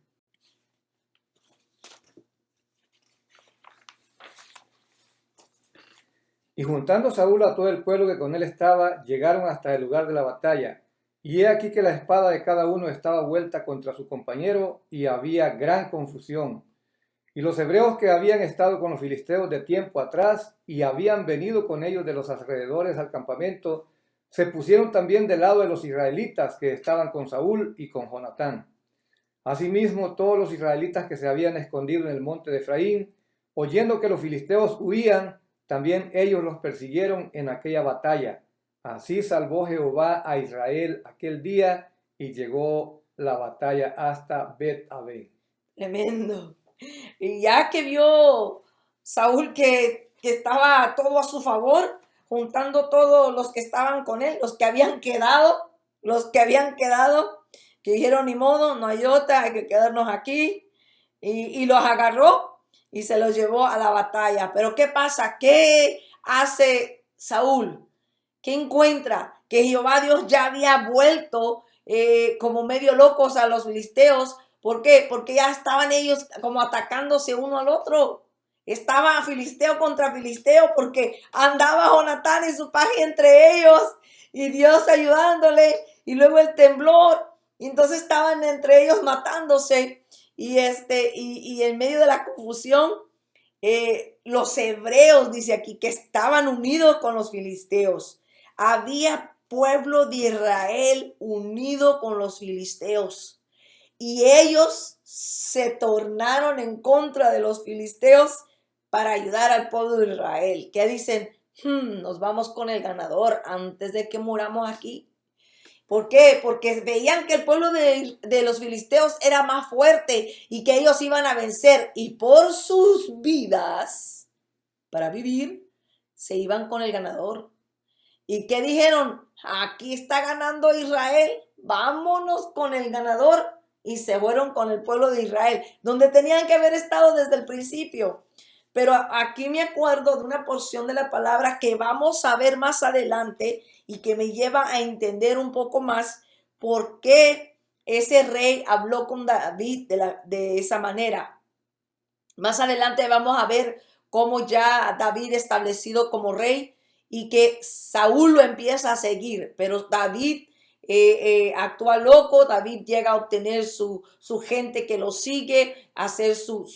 Y juntando Saúl a todo el pueblo que con él estaba, llegaron hasta el lugar de la batalla. Y he aquí que la espada de cada uno estaba vuelta contra su compañero, y había gran confusión. Y los hebreos que habían estado con los filisteos de tiempo atrás y habían venido con ellos de los alrededores al campamento, se pusieron también del lado de los israelitas que estaban con Saúl y con Jonatán. Asimismo, todos los israelitas que se habían escondido en el monte de Efraín, oyendo que los filisteos huían, también ellos los persiguieron en aquella batalla. Así salvó Jehová a Israel aquel día y llegó la batalla hasta Bet-Aven. Tremendo. Y ya que vio Saúl que estaba todo a su favor, juntando todos los que estaban con él, los que habían quedado, que dijeron, ni modo, no hay otra, hay que quedarnos aquí. Y los agarró y se los llevó a la batalla. Pero ¿qué pasa? ¿Qué hace Saúl? ¿Qué encuentra? Que Jehová Dios ya había vuelto como medio locos a los filisteos. ¿Por qué? Porque ya estaban ellos como atacándose uno al otro. Estaba filisteo contra filisteo porque andaba Jonatán y su paje entre ellos y Dios ayudándole. Y luego el temblor. Y entonces estaban entre ellos matándose. Y en medio de la confusión, los hebreos, dice aquí, que estaban unidos con los filisteos. Había pueblo de Israel unido con los filisteos. Y ellos se tornaron en contra de los filisteos para ayudar al pueblo de Israel. Que dicen, nos vamos con el ganador antes de que muramos aquí. ¿Por qué? Porque veían que el pueblo de los filisteos era más fuerte y que ellos iban a vencer. Y por sus vidas, para vivir, se iban con el ganador. ¿Y qué dijeron? Aquí está ganando Israel, vámonos con el ganador. Y se fueron con el pueblo de Israel, donde tenían que haber estado desde el principio. Pero aquí me acuerdo de una porción de la palabra que vamos a ver más adelante y que me lleva a entender un poco más por qué ese rey habló con David de esa manera. Más adelante vamos a ver cómo ya David establecido como rey y que Saúl lo empieza a seguir, pero David actúa loco. David llega a obtener su gente que lo sigue, a hacer su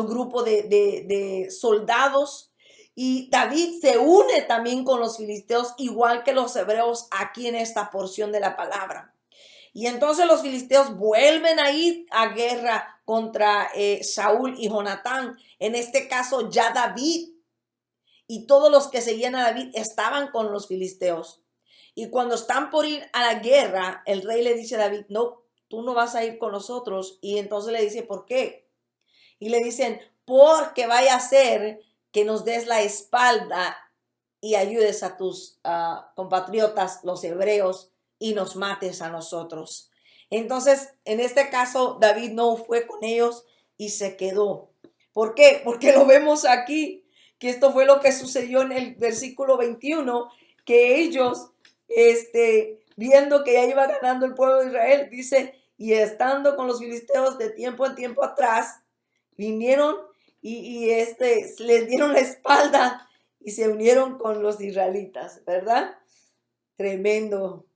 grupo de soldados. Y David se une también con los filisteos, igual que los hebreos aquí en esta porción de la palabra. Y entonces los filisteos vuelven a ir a guerra contra Saúl y Jonatán. En este caso ya David y todos los que seguían a David estaban con los filisteos. Y cuando están por ir a la guerra, el rey le dice a David, no, tú no vas a ir con nosotros. Y entonces le dice, ¿por qué? Y le dicen, porque vaya a ser que nos des la espalda y ayudes a tus compatriotas, los hebreos, y nos mates a nosotros. Entonces, en este caso, David no fue con ellos y se quedó. ¿Por qué? Porque lo vemos aquí, que esto fue lo que sucedió en el versículo 21, que ellos, viendo que ya iba ganando el pueblo de Israel, dice, y estando con los filisteos de tiempo en tiempo atrás, vinieron y les dieron la espalda y se unieron con los israelitas, ¿verdad? Tremendo.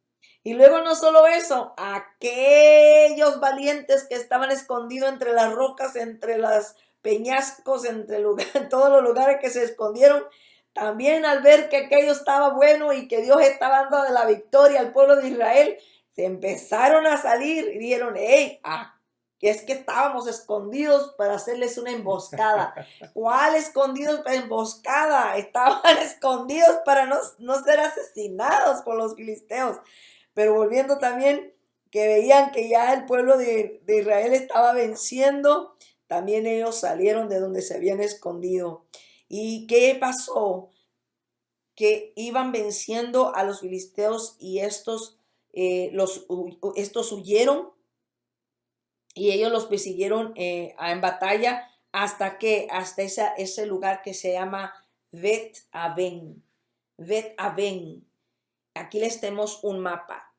Y luego no solo eso, aquellos valientes que estaban escondidos entre las rocas, entre los peñascos, todos los lugares que se escondieron, también al ver que aquello estaba bueno y que Dios estaba dando de la victoria al pueblo de Israel, se empezaron a salir y dijeron, hey, es que estábamos escondidos para hacerles una emboscada. ¿Cuál escondidos para emboscada? Estaban escondidos para no ser asesinados por los filisteos. Pero volviendo también, que veían que ya el pueblo de Israel estaba venciendo, también ellos salieron de donde se habían escondido. ¿Y qué pasó? Que iban venciendo a los filisteos y estos huyeron. Y ellos los persiguieron en batalla hasta ese lugar que se llama Bet-Aven. Bet-Aven. Aquí les tenemos un mapa.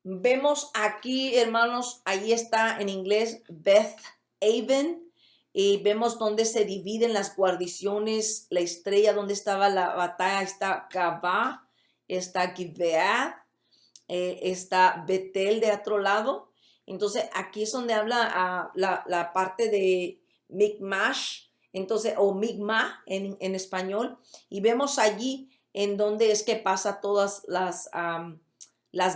Vemos aquí, hermanos, ahí está en inglés Beth-Aven. Y vemos dónde se dividen las guarniciones, la estrella donde estaba la batalla. Está Gabá, está Gibeah, está Betel de otro lado. Entonces aquí es donde habla la parte de Micmash, entonces, o Migma en español, y vemos allí en donde es que pasa todas las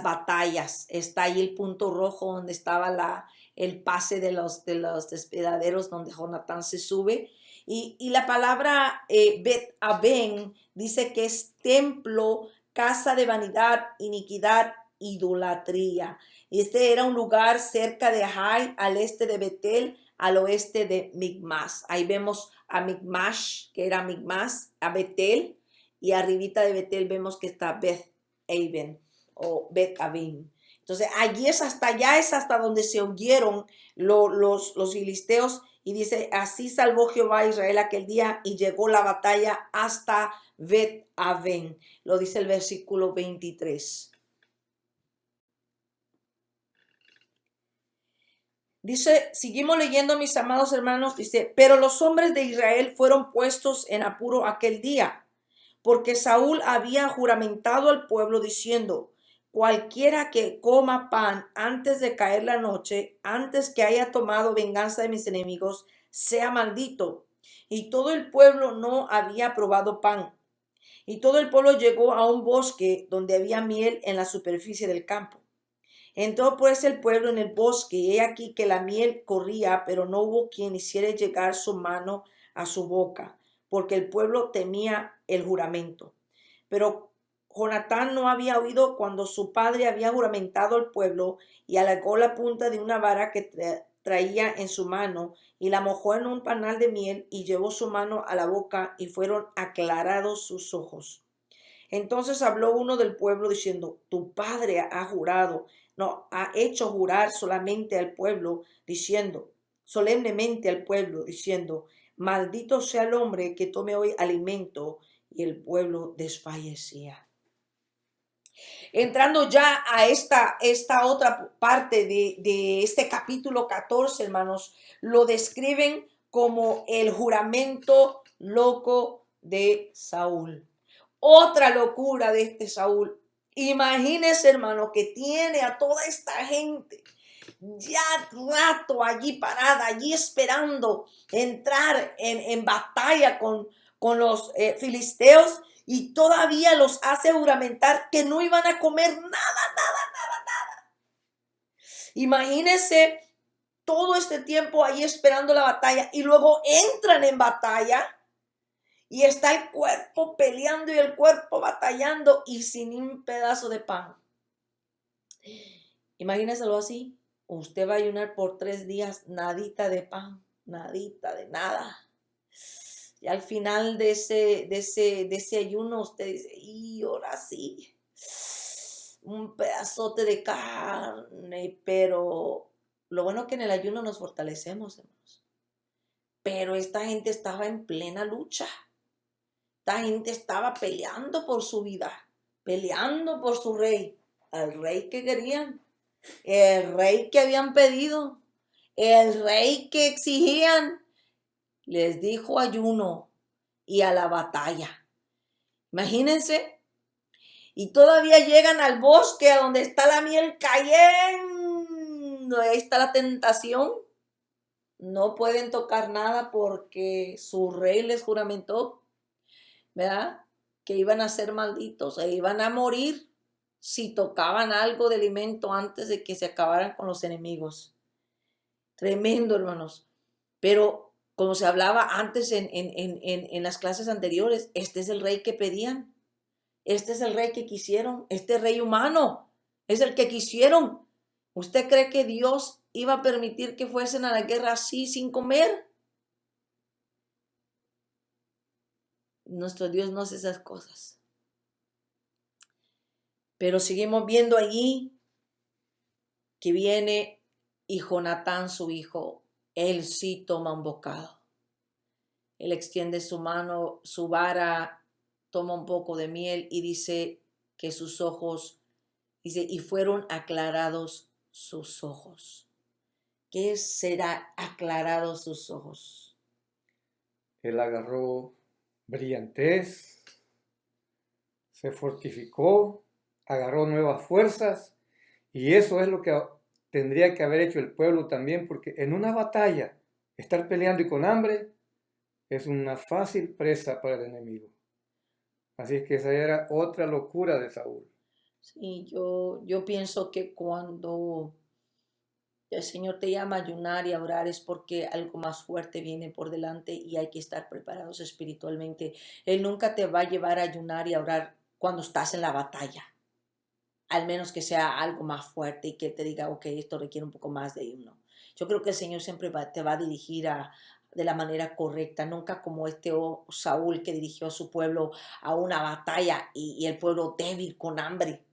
batallas. Está ahí el punto rojo donde estaba el pase de los despedaderos donde Jonatán se sube, Y la palabra Bet Aven dice que es templo, casa de vanidad, iniquidad, idolatría. Este era un lugar cerca de Jai, al este de Betel, al oeste de Migmas. Ahí vemos a Migmash, que era Migmas, a Betel, y arribita de Betel vemos que está Beth Aven o Bet Aven. Entonces allí es hasta allá, es hasta donde se huyeron los filisteos. Y dice, así salvó Jehová a Israel aquel día y llegó la batalla hasta Bet Aven. Lo dice el versículo 23. Dice, seguimos leyendo, mis amados hermanos, dice, pero los hombres de Israel fueron puestos en apuro aquel día, porque Saúl había juramentado al pueblo diciendo, cualquiera que coma pan antes de caer la noche, antes que haya tomado venganza de mis enemigos, sea maldito. Y todo el pueblo no había probado pan. Y todo el pueblo llegó a un bosque donde había miel en la superficie del campo. Entró pues el pueblo en el bosque, y he aquí que la miel corría, pero no hubo quien hiciera llegar su mano a su boca, porque el pueblo temía el juramento. Pero Jonatán no había oído cuando su padre había juramentado al pueblo, y alargó la punta de una vara que traía en su mano, y la mojó en un panal de miel, y llevó su mano a la boca, y fueron aclarados sus ojos. Entonces habló uno del pueblo diciendo, tu padre ha jurado, no, ha hecho jurar solamente al pueblo, diciendo, solemnemente al pueblo, diciendo, maldito sea el hombre que tome hoy alimento. Y el pueblo desfallecía. Entrando ya a esta otra parte de este capítulo 14, hermanos, lo describen como el juramento loco de Saúl. Otra locura de este Saúl. Imagínese, hermano, que tiene a toda esta gente ya rato allí parada, allí esperando entrar en batalla con los filisteos, y todavía los hace juramentar que no iban a comer nada. Imagínense todo este tiempo ahí esperando la batalla, y luego entran en batalla y está el cuerpo peleando y el cuerpo batallando y sin un pedazo de pan. Imagínenselo así. Usted va a ayunar por 3 días, nadita de pan, nadita de nada. Y al final de ese ayuno usted dice, y ahora sí, un pedazote de carne, pero lo bueno es que en el ayuno nos fortalecemos, hermanos. Pero esta gente estaba en plena lucha. Esta gente estaba peleando por su vida, peleando por su rey, el rey que querían, el rey que habían pedido, el rey que exigían. Les dijo ayuno y a la batalla. Imagínense. Y todavía llegan al bosque a donde está la miel cayendo. Ahí está la tentación. No pueden tocar nada porque su rey les juramentó, ¿verdad? Que iban a ser malditos e iban a morir si tocaban algo de alimento antes de que se acabaran con los enemigos. Tremendo, hermanos. Pero como se hablaba antes en las clases anteriores, este es el rey que pedían. Este es el rey que quisieron. Este rey humano es el que quisieron. ¿Usted cree que Dios iba a permitir que fuesen a la guerra así, sin comer? Nuestro Dios no hace esas cosas. Pero seguimos viendo allí que viene y Jonatán, su hijo, él sí toma un bocado. Él extiende su mano, su vara, toma un poco de miel y dice que sus ojos, dice, y fueron aclarados sus ojos. ¿Qué será aclarados sus ojos? Él agarró brillantez, se fortificó, agarró nuevas fuerzas, y eso es lo que tendría que haber hecho el pueblo también, porque en una batalla, estar peleando y con hambre es una fácil presa para el enemigo. Así es que esa era otra locura de Saúl. Sí, yo pienso que cuando El Señor te llama a ayunar y a orar es porque algo más fuerte viene por delante y hay que estar preparados espiritualmente. Él nunca te va a llevar a ayunar y a orar cuando estás en la batalla, al menos que sea algo más fuerte y que te diga, ok, esto requiere un poco más de uno. Yo creo que el Señor siempre te va a dirigir de la manera correcta, nunca como Saúl que dirigió a su pueblo a una batalla y el pueblo débil con hambre.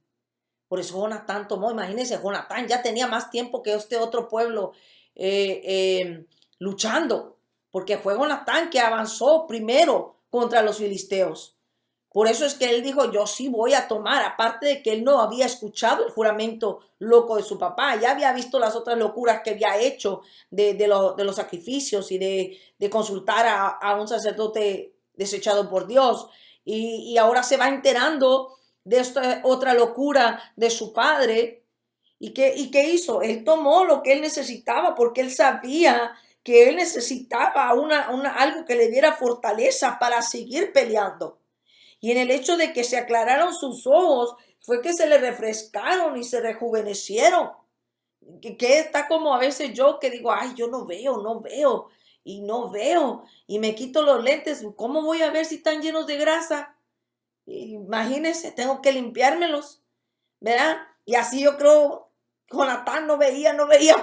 Por eso Jonatán tomó, imagínense, Jonatán ya tenía más tiempo que este otro pueblo eh, luchando, porque fue Jonatán que avanzó primero contra los filisteos. Por eso es que él dijo, yo sí voy a tomar, aparte de que él no había escuchado el juramento loco de su papá, ya había visto las otras locuras que había hecho de los sacrificios y de consultar a un sacerdote desechado por Dios. Y ahora se va enterando de esta otra locura de su padre. ¿Y qué hizo? Él tomó lo que él necesitaba porque él sabía que él necesitaba algo que le diera fortaleza para seguir peleando. Y en el hecho de que se aclararon sus ojos, fue que se le refrescaron y se rejuvenecieron. Que está como a veces yo que digo, ay, yo no veo, y me quito los lentes, ¿cómo voy a ver si están llenos de grasa? Imagínense, tengo que limpiármelos, ¿verdad? Y así yo creo, Jonatán no veía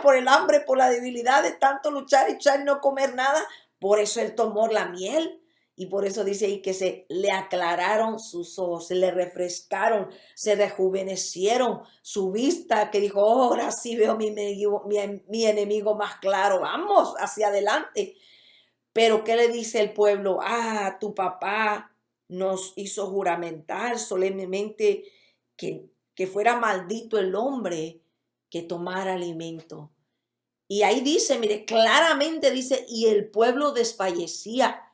por el hambre, por la debilidad de tanto luchar y no comer nada. Por eso él tomó la miel. Y por eso dice ahí que se le aclararon sus ojos, se le refrescaron, se rejuvenecieron su vista, que dijo, oh, ahora sí veo mi enemigo más claro, vamos hacia adelante. Pero ¿qué le dice el pueblo? Ah, tu papá nos hizo juramentar solemnemente que fuera maldito el hombre que tomara alimento. Y ahí dice, mire, claramente dice, y el pueblo desfallecía.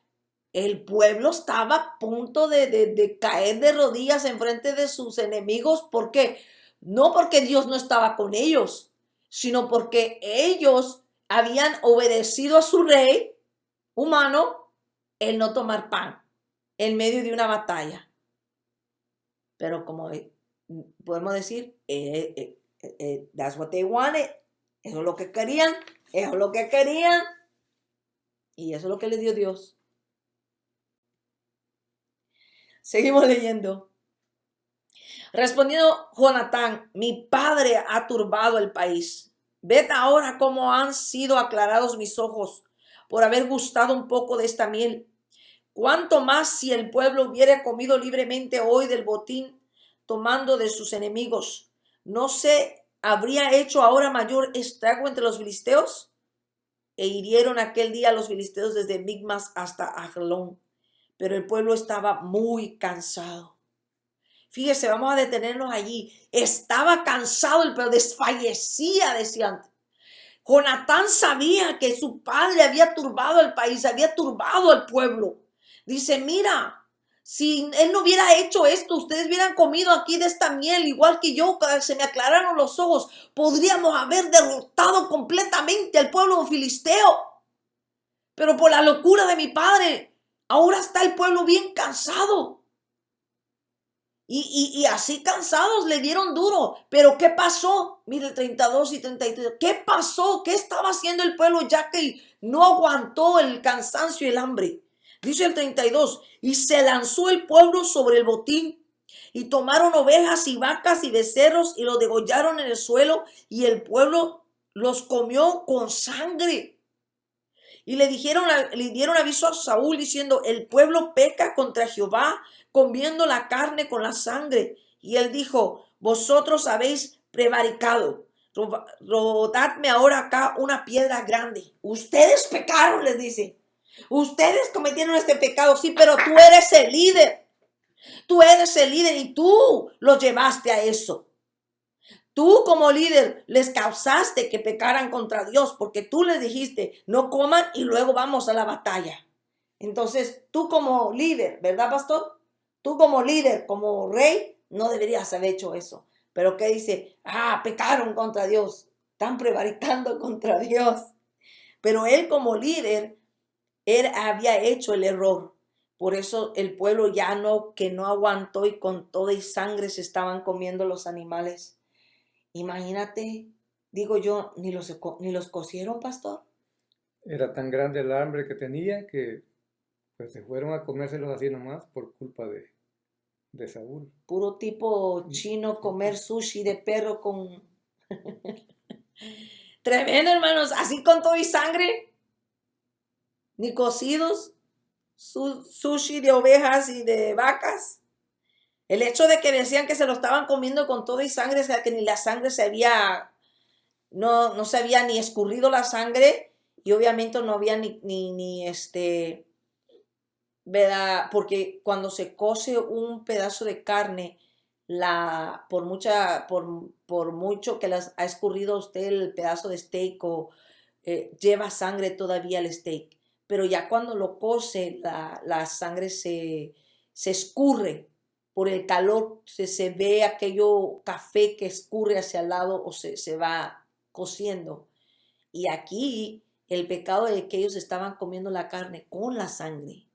El pueblo estaba a punto de caer de rodillas en frente de sus enemigos. ¿Por qué? No porque Dios no estaba con ellos, sino porque ellos habían obedecido a su rey humano el no tomar pan en medio de una batalla. Pero como podemos decir, that's what they wanted. Eso es lo que querían, eso es lo que querían. Y eso es lo que le dio Dios. Seguimos leyendo. Respondiendo Jonatán, mi padre ha turbado el país. Ved ahora cómo han sido aclarados mis ojos por haber gustado un poco de esta miel. Cuánto más si el pueblo hubiera comido libremente hoy del botín, tomando de sus enemigos. ¿No se habría hecho ahora mayor estrago entre los filisteos? E hirieron aquel día a los filisteos desde Migmas hasta Ajalón. Pero el pueblo estaba muy cansado. Fíjese, vamos a detenernos allí. Estaba cansado el pueblo, desfallecía, decían. Jonatán sabía que su padre había turbado el país, había turbado el pueblo. Dice, mira, si él no hubiera hecho esto, ustedes hubieran comido aquí de esta miel, igual que yo, se me aclararon los ojos, podríamos haber derrotado completamente al pueblo filisteo. Pero por la locura de mi padre, ahora está el pueblo bien cansado. Y así cansados le dieron duro. Pero ¿qué pasó? Mire el 32 y 33. ¿Qué pasó? ¿Qué estaba haciendo el pueblo ya que no aguantó el cansancio y el hambre? Dice el 32. Y se lanzó el pueblo sobre el botín. Y tomaron ovejas y vacas y becerros y los degollaron en el suelo. Y el pueblo los comió con sangre. Y le dieron aviso a Saúl diciendo, el pueblo peca contra Jehová, comiendo la carne con la sangre. Y él dijo, vosotros habéis prevaricado. Rodadme ahora acá una piedra grande. Ustedes pecaron, les dice. Ustedes cometieron este pecado, sí, pero tú eres el líder. Tú eres el líder y tú los llevaste a eso. Tú como líder les causaste que pecaran contra Dios porque tú les dijiste no coman y luego vamos a la batalla. Entonces tú como líder, ¿verdad, pastor? Tú como líder, como rey, no deberías haber hecho eso. Pero ¿qué dice? Pecaron contra Dios. Están prevaricando contra Dios. Pero él como líder, él había hecho el error. Por eso el pueblo que no aguantó y con toda y sangre se estaban comiendo los animales. Imagínate Digo yo, ni los cocieron, pastor. Era tan grande el hambre que tenían que pues se fueron a comérselos así nomás por culpa de Saúl. Puro tipo chino comer sushi de perro con... Tremendo, hermanos, así con todo y sangre, ni cocidos, sushi de ovejas y de vacas. El hecho de que decían que se lo estaban comiendo con todo y sangre, o sea, que ni la sangre se había, no se había ni escurrido la sangre y obviamente no había ni ¿verdad? Porque cuando se cose un pedazo de carne, por mucho que las ha escurrido usted el pedazo de steak o lleva sangre todavía el steak, pero ya cuando lo cose, la sangre se escurre por el calor, se ve aquello café que escurre hacia el lado o se va cociendo. Y aquí el pecado de que ellos estaban comiendo la carne con la sangre.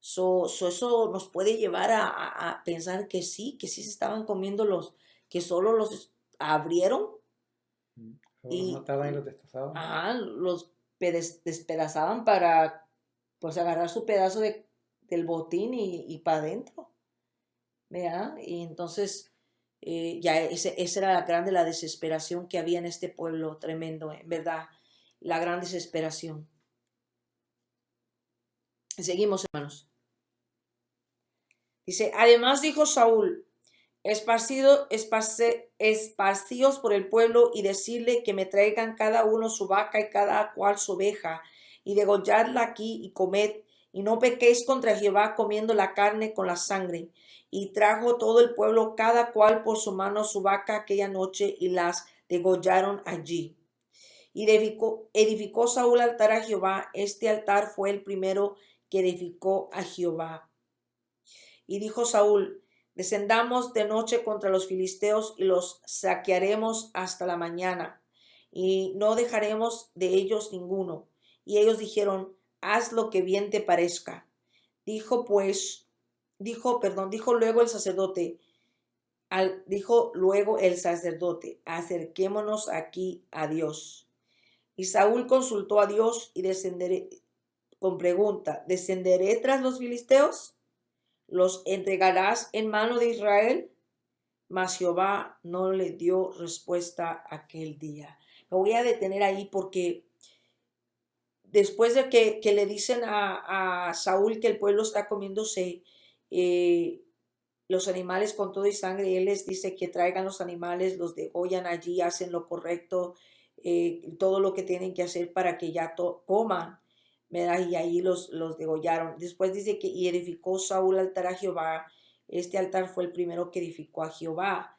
Eso nos puede llevar a pensar que sí se estaban comiendo que solo los abrieron Solo los y mataban y los destrozaban. los despedazaban para pues agarrar su pedazo del botín y para adentro, ¿verdad? Y entonces ya esa era la desesperación que había en este pueblo tremendo, en verdad, la gran desesperación. Seguimos, hermanos. Dice, además dijo Saúl, esparcíos por el pueblo y decirle que me traigan cada uno su vaca y cada cual su oveja, y degolladla aquí y comed, y no pequéis contra Jehová comiendo la carne con la sangre. Y trajo todo el pueblo cada cual por su mano su vaca aquella noche y las degollaron allí. Y edificó Saúl altar a Jehová. Este altar fue el primero que edificó a Jehová. Y dijo Saúl, descendamos de noche contra los filisteos y los saquearemos hasta la mañana, y no dejaremos de ellos ninguno. Y ellos dijeron, haz lo que bien te parezca. Dijo luego el sacerdote, acerquémonos aquí a Dios. Y Saúl consultó a Dios y descenderé, con pregunta, ¿descenderé tras los filisteos? ¿Los entregarás en mano de Israel? Mas Jehová no le dio respuesta aquel día. Me voy a detener ahí porque después de que le dicen a Saúl que el pueblo está comiéndose los animales con todo y sangre, él les dice que traigan los animales, los degollan allí, hacen lo correcto, todo lo que tienen que hacer para que ya coman, ¿verdad? Y ahí los degollaron. Después dice que y edificó Saúl altar a Jehová. Este altar fue el primero que edificó a Jehová.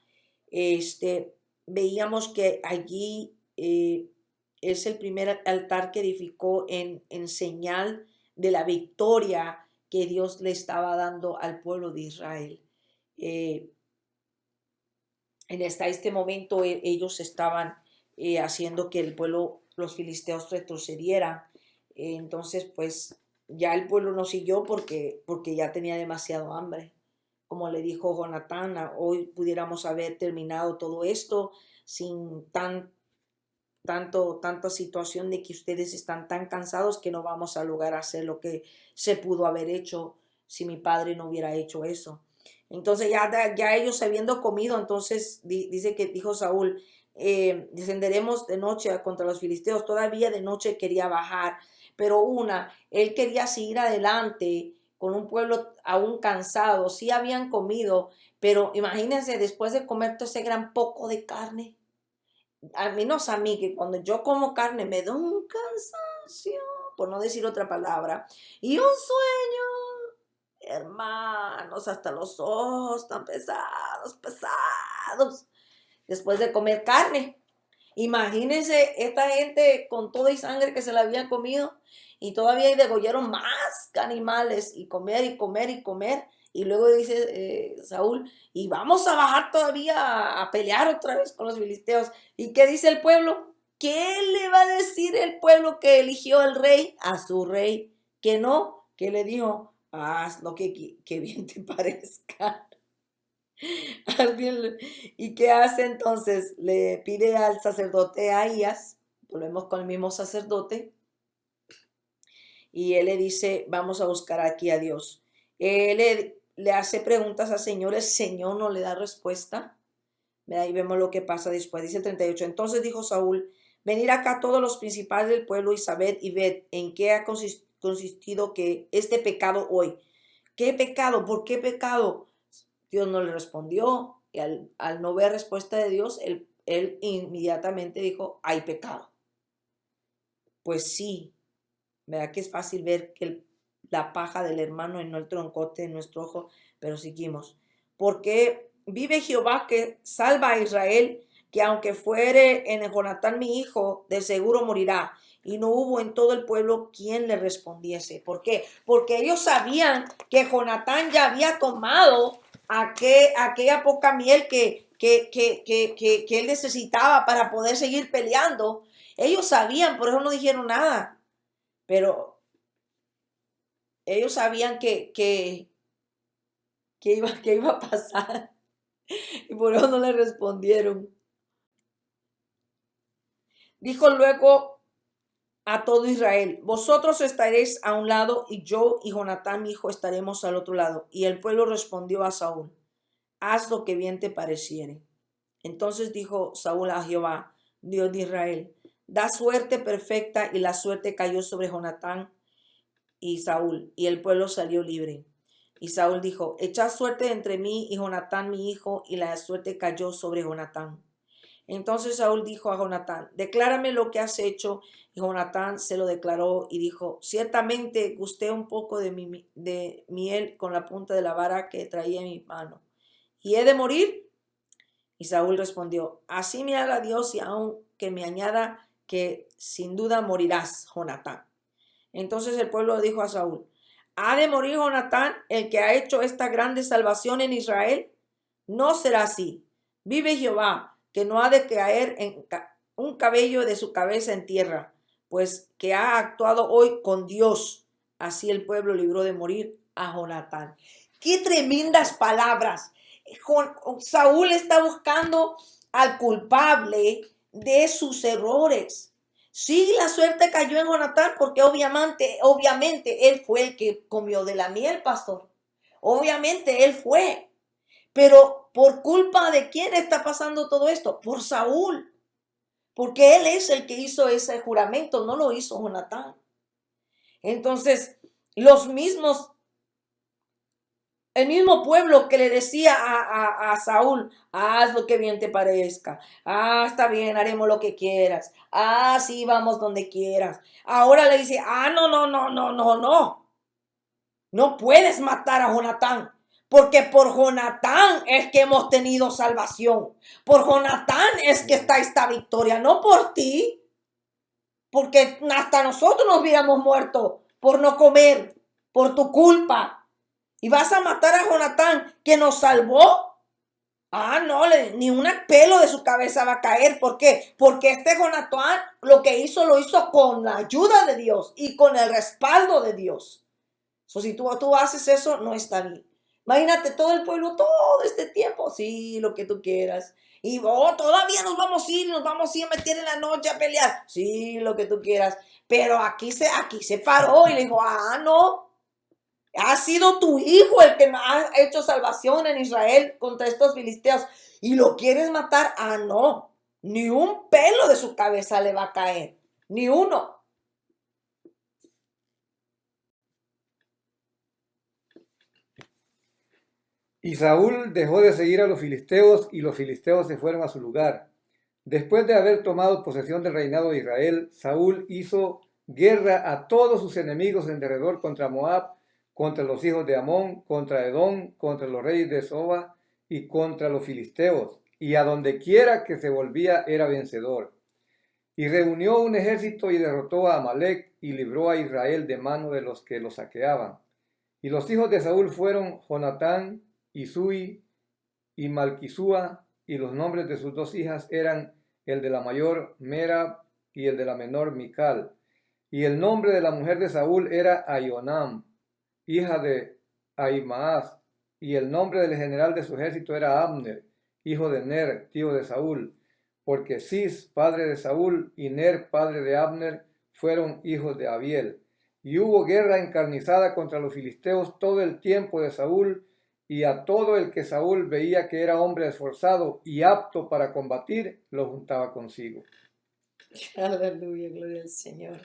Veíamos que allí es el primer altar que edificó en señal de la victoria que Dios le estaba dando al pueblo de Israel. Hasta este momento ellos estaban haciendo que el pueblo, los filisteos retrocedieran. Entonces, pues ya el pueblo no siguió porque ya tenía demasiado hambre. Como le dijo Jonatán, hoy pudiéramos haber terminado todo esto sin tanta situación de que ustedes están tan cansados que no vamos a lograr hacer lo que se pudo haber hecho si mi padre no hubiera hecho eso. Entonces ya ellos habiendo comido, entonces dice que dijo Saúl, descenderemos de noche contra los filisteos. Todavía de noche quería bajar, pero él quería seguir adelante con un pueblo aún cansado. Sí habían comido, pero imagínense después de comer todo ese gran poco de carne. A menos a mí, que cuando yo como carne me da un cansancio, por no decir otra palabra, y un sueño, hermanos, hasta los ojos tan pesados, después de comer carne. Imagínense esta gente con toda y sangre que se la habían comido y todavía degollaron más animales y comer y comer y comer. Y luego dice Saúl, y vamos a bajar todavía a pelear otra vez con los filisteos. ¿Y qué dice el pueblo? ¿Qué le va a decir el pueblo que eligió el rey a su rey? Que no, que le dijo, haz lo que bien te parezca. ¿Y qué hace entonces? Le pide al sacerdote Ahías, volvemos con el mismo sacerdote, y él le dice, vamos a buscar aquí a Dios. Él le hace preguntas al Señor, el Señor no le da respuesta. Ahí vemos lo que pasa después. Dice el 38. Entonces dijo Saúl, venid acá todos los principales del pueblo y sabed y ved en qué ha consistido que este pecado hoy. ¿Qué pecado? ¿Por qué pecado? Dios no le respondió. Y al no ver respuesta de Dios, él inmediatamente dijo, hay pecado. Pues sí, ¿verdad que es fácil ver que la paja del hermano y no el troncote de nuestro ojo? Pero seguimos. Porque vive Jehová que salva a Israel, que aunque fuere en Jonatán mi hijo, de seguro morirá. Y no hubo en todo el pueblo quien le respondiese. ¿Por qué? Porque ellos sabían que Jonatán ya había tomado aquella poca miel que él necesitaba para poder seguir peleando. Ellos sabían, por eso no dijeron nada. Pero ellos sabían que iba a pasar y por eso no le respondieron. Dijo luego a todo Israel, vosotros estaréis a un lado y yo y Jonatán mi hijo estaremos al otro lado. Y el pueblo respondió a Saúl, haz lo que bien te pareciere. Entonces dijo Saúl a Jehová, Dios de Israel, da suerte perfecta, y la suerte cayó sobre Jonatán y Saúl, y el pueblo salió libre. Y Saúl dijo, echad suerte entre mí y Jonatán mi hijo, y la suerte cayó sobre Jonatán. Entonces Saúl dijo a Jonatán, declárame lo que has hecho. Y Jonatán se lo declaró y dijo, ciertamente gusté un poco de miel con la punta de la vara que traía en mi mano. ¿Y he de morir? Y Saúl respondió, así me haga Dios y aun que me añada que sin duda morirás, Jonatán. Entonces el pueblo dijo a Saúl, ¿ha de morir Jonatán, el que ha hecho esta grande salvación en Israel? No será así. Vive Jehová, que no ha de caer un cabello de su cabeza en tierra, pues que ha actuado hoy con Dios. Así el pueblo libró de morir a Jonatán. ¡Qué tremendas palabras! Saúl está buscando al culpable de sus errores. Sí, la suerte cayó en Jonatán porque obviamente él fue el que comió de la miel, pastor. Obviamente él fue. Pero ¿por culpa de quién está pasando todo esto? Por Saúl. Porque él es el que hizo ese juramento, no lo hizo Jonatán. Entonces, el mismo pueblo que le decía a Saúl, haz lo que bien te parezca. Ah, está bien, haremos lo que quieras. Ah, sí, vamos donde quieras. Ahora le dice, no, no, no, no, no, no. No puedes matar a Jonatán, porque por Jonatán es que hemos tenido salvación. Por Jonatán es que está esta victoria, no por ti. Porque hasta nosotros nos hubiéramos muerto por no comer, por tu culpa. ¿Y vas a matar a Jonatán que nos salvó? No, ni un pelo de su cabeza va a caer. ¿Por qué? Porque este Jonatán lo hizo con la ayuda de Dios y con el respaldo de Dios. Si tú haces eso, no está bien. Imagínate todo el pueblo, todo este tiempo. Sí, lo que tú quieras. Y todavía nos vamos a ir a meter en la noche a pelear. Sí, lo que tú quieras. Pero aquí se paró y le dijo, no. Ha sido tu hijo el que ha hecho salvación en Israel contra estos filisteos. ¿Y lo quieres matar? No. Ni un pelo de su cabeza le va a caer. Ni uno. Y Saúl dejó de seguir a los filisteos y los filisteos se fueron a su lugar. Después de haber tomado posesión del reinado de Israel, Saúl hizo guerra a todos sus enemigos en derredor contra Moab, contra los hijos de Amón, contra Edom, contra los reyes de Soba y contra los filisteos. Y a donde quiera que se volvía era vencedor. Y reunió un ejército y derrotó a Amalec y libró a Israel de mano de los que lo saqueaban. Y los hijos de Saúl fueron Jonatán, Isui y Malquisúa, y los nombres de sus dos hijas eran el de la mayor Merab y el de la menor Mical. Y el nombre de la mujer de Saúl era Aionam, hija de Ahimaaz, y el nombre del general de su ejército era Abner, hijo de Ner, tío de Saúl, porque Cis, padre de Saúl, y Ner, padre de Abner, fueron hijos de Abiel. Y hubo guerra encarnizada contra los filisteos todo el tiempo de Saúl, y a todo el que Saúl veía que era hombre esforzado y apto para combatir, lo juntaba consigo. Aleluya, gloria al Señor.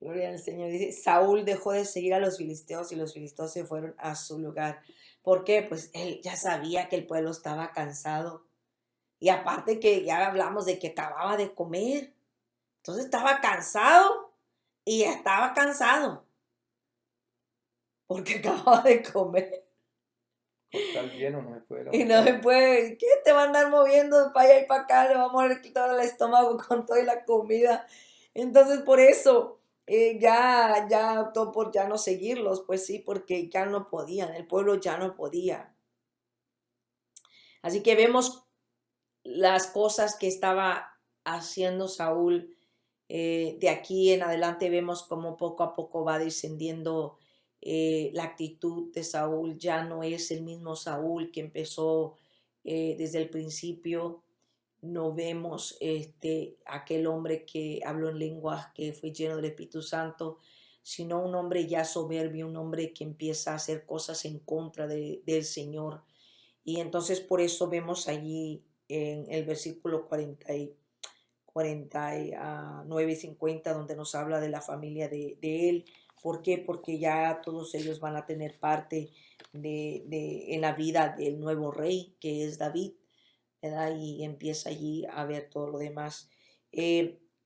Gloria al Señor. Dice, Saúl dejó de seguir a los filisteos y los filisteos se fueron a su lugar. ¿Por qué? Pues él ya sabía que el pueblo estaba cansado. Y aparte que ya hablamos de que acababa de comer. Entonces estaba cansado y ya estaba cansado. Porque acababa de comer. Estar lleno no se puede Y no se levantar. puede, ¿qué te va a andar moviendo para allá y para acá? Le va a morir todo el estómago con toda la comida. Entonces, por eso, ya optó por ya no seguirlos, pues sí, porque ya no podían, el pueblo ya no podía. Así que vemos las cosas que estaba haciendo Saúl. De aquí en adelante vemos cómo poco a poco va descendiendo la actitud de Saúl. Ya no es el mismo Saúl que empezó desde el principio. No vemos aquel hombre que habló en lenguas, que fue lleno del Espíritu Santo, sino un hombre ya soberbio, un hombre que empieza a hacer cosas en contra del Señor. Y entonces por eso vemos allí en el versículo 49 y 50, donde nos habla de la familia de él. ¿Por qué? Porque ya todos ellos van a tener parte en la vida del nuevo rey, que es David, ¿verdad? Y empieza allí a ver todo lo demás.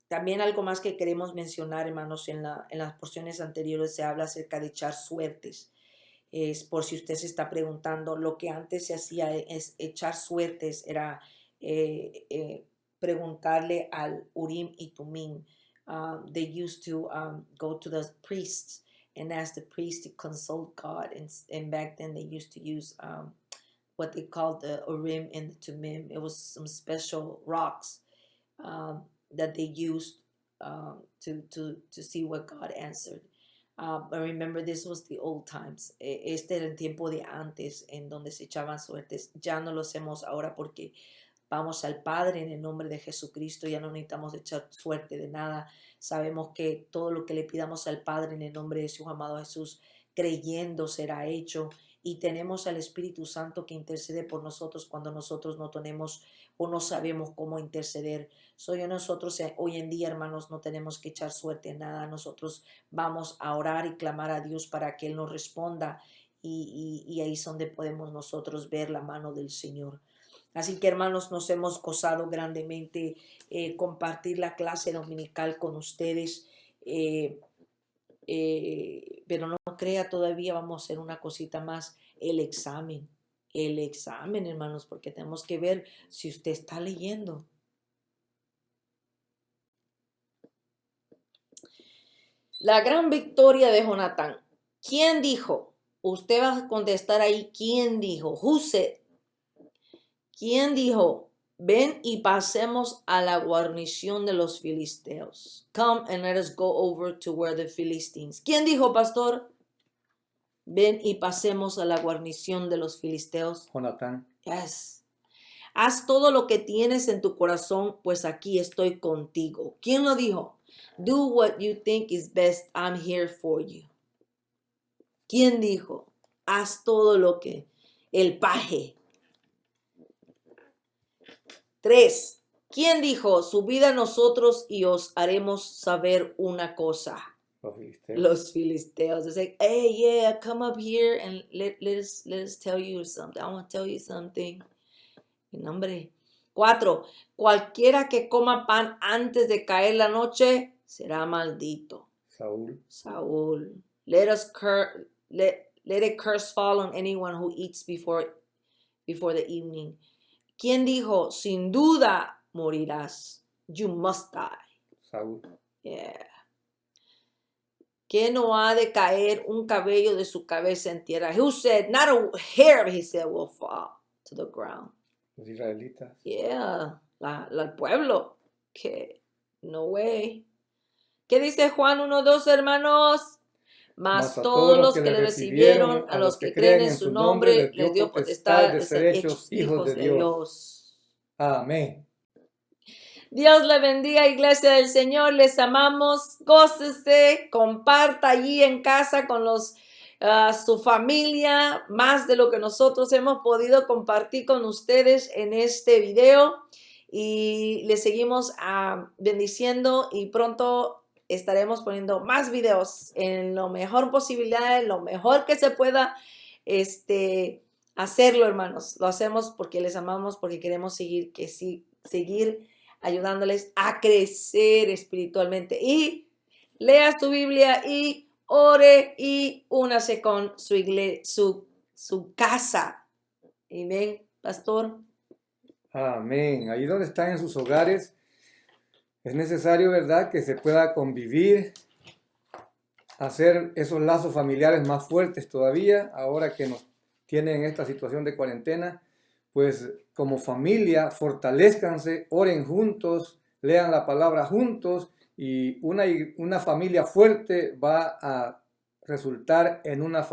También algo más que queremos mencionar, hermanos, en las porciones anteriores se habla acerca de echar suertes. Es por si usted se está preguntando, lo que antes se hacía es echar suertes, era preguntarle al Urim y Tumim. They used to go to the priests and ask the priest to consult God. And back then they used to use what they called the Urim and the Tumim. It was some special rocks that they used to see what God answered. But remember, this was the old times. Este era el tiempo de antes en donde se echaban suertes. Ya no lo hacemos ahora porque vamos al Padre en el nombre de Jesucristo. Ya no necesitamos echar suerte de nada. Sabemos que todo lo que le pidamos al Padre en el nombre de su amado Jesús, creyendo será hecho. Y tenemos al Espíritu Santo que intercede por nosotros cuando nosotros no tenemos o no sabemos cómo interceder. Nosotros hoy en día, hermanos, no tenemos que echar suerte en nada. Nosotros vamos a orar y clamar a Dios para que Él nos responda y ahí es donde podemos nosotros ver la mano del Señor. Así que, hermanos, nos hemos gozado grandemente compartir la clase dominical con ustedes. Pero no crea, todavía vamos a hacer una cosita más, el examen, hermanos, porque tenemos que ver si usted está leyendo. La gran victoria de Jonatán. ¿Quién dijo? Usted va a contestar ahí, ¿quién dijo? Who said? ¿Quién dijo? Ven y pasemos a la guarnición de los filisteos. Come and let us go over to where the Philistines. ¿Quién dijo, pastor? Ven y pasemos a la guarnición de los filisteos. Jonatán. Yes. Haz todo lo que tienes en tu corazón, pues aquí estoy contigo. ¿Quién lo dijo? Do what you think is best. I'm here for you. ¿Quién dijo? Haz todo lo que el paje. 3. ¿Quién dijo? Subid a nosotros y os haremos saber una cosa. Los filisteos. Los filisteos. They say, hey, yeah, come up here and let us tell you something. I want to tell you something. Mi nombre. 4. Cualquiera que coma pan antes de caer la noche será maldito. Saúl. Let a curse fall on anyone who eats before the evening. ¿Quién dijo? Sin duda morirás. You must die. Saúl. Yeah. Que no ha de caer un cabello de su cabeza en tierra. Who said, not a hair of his head will fall to the ground. Los israelitas. Yeah, el pueblo. Que no way. ¿Qué dice Juan 1:2, hermanos? Mas todos los que le recibieron, a los que creen en su nombre, les dio potestad de ser hechos hijos de Dios. Amén. Dios le bendiga, iglesia del Señor. Les amamos. Gócese, comparta allí en casa con su familia, más de lo que nosotros hemos podido compartir con ustedes en este video. Y les seguimos bendiciendo y pronto estaremos poniendo más videos en lo mejor posibilidad, en lo mejor que se pueda hacerlo, hermanos. Lo hacemos porque les amamos, porque queremos seguir ayudándoles a crecer espiritualmente. Y lea su Biblia y ore y únase con su iglesia, su casa. Amén, pastor. Amén. Ahí donde están en sus hogares, es necesario, ¿verdad?, que se pueda convivir, hacer esos lazos familiares más fuertes todavía, ahora que nos tienen en esta situación de cuarentena. Pues como familia, fortalezcanse, oren juntos, lean la palabra juntos, y una familia fuerte va a resultar en una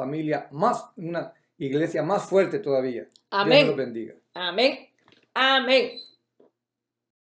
iglesia más fuerte todavía. Amén. Dios los bendiga. Amén. Amén.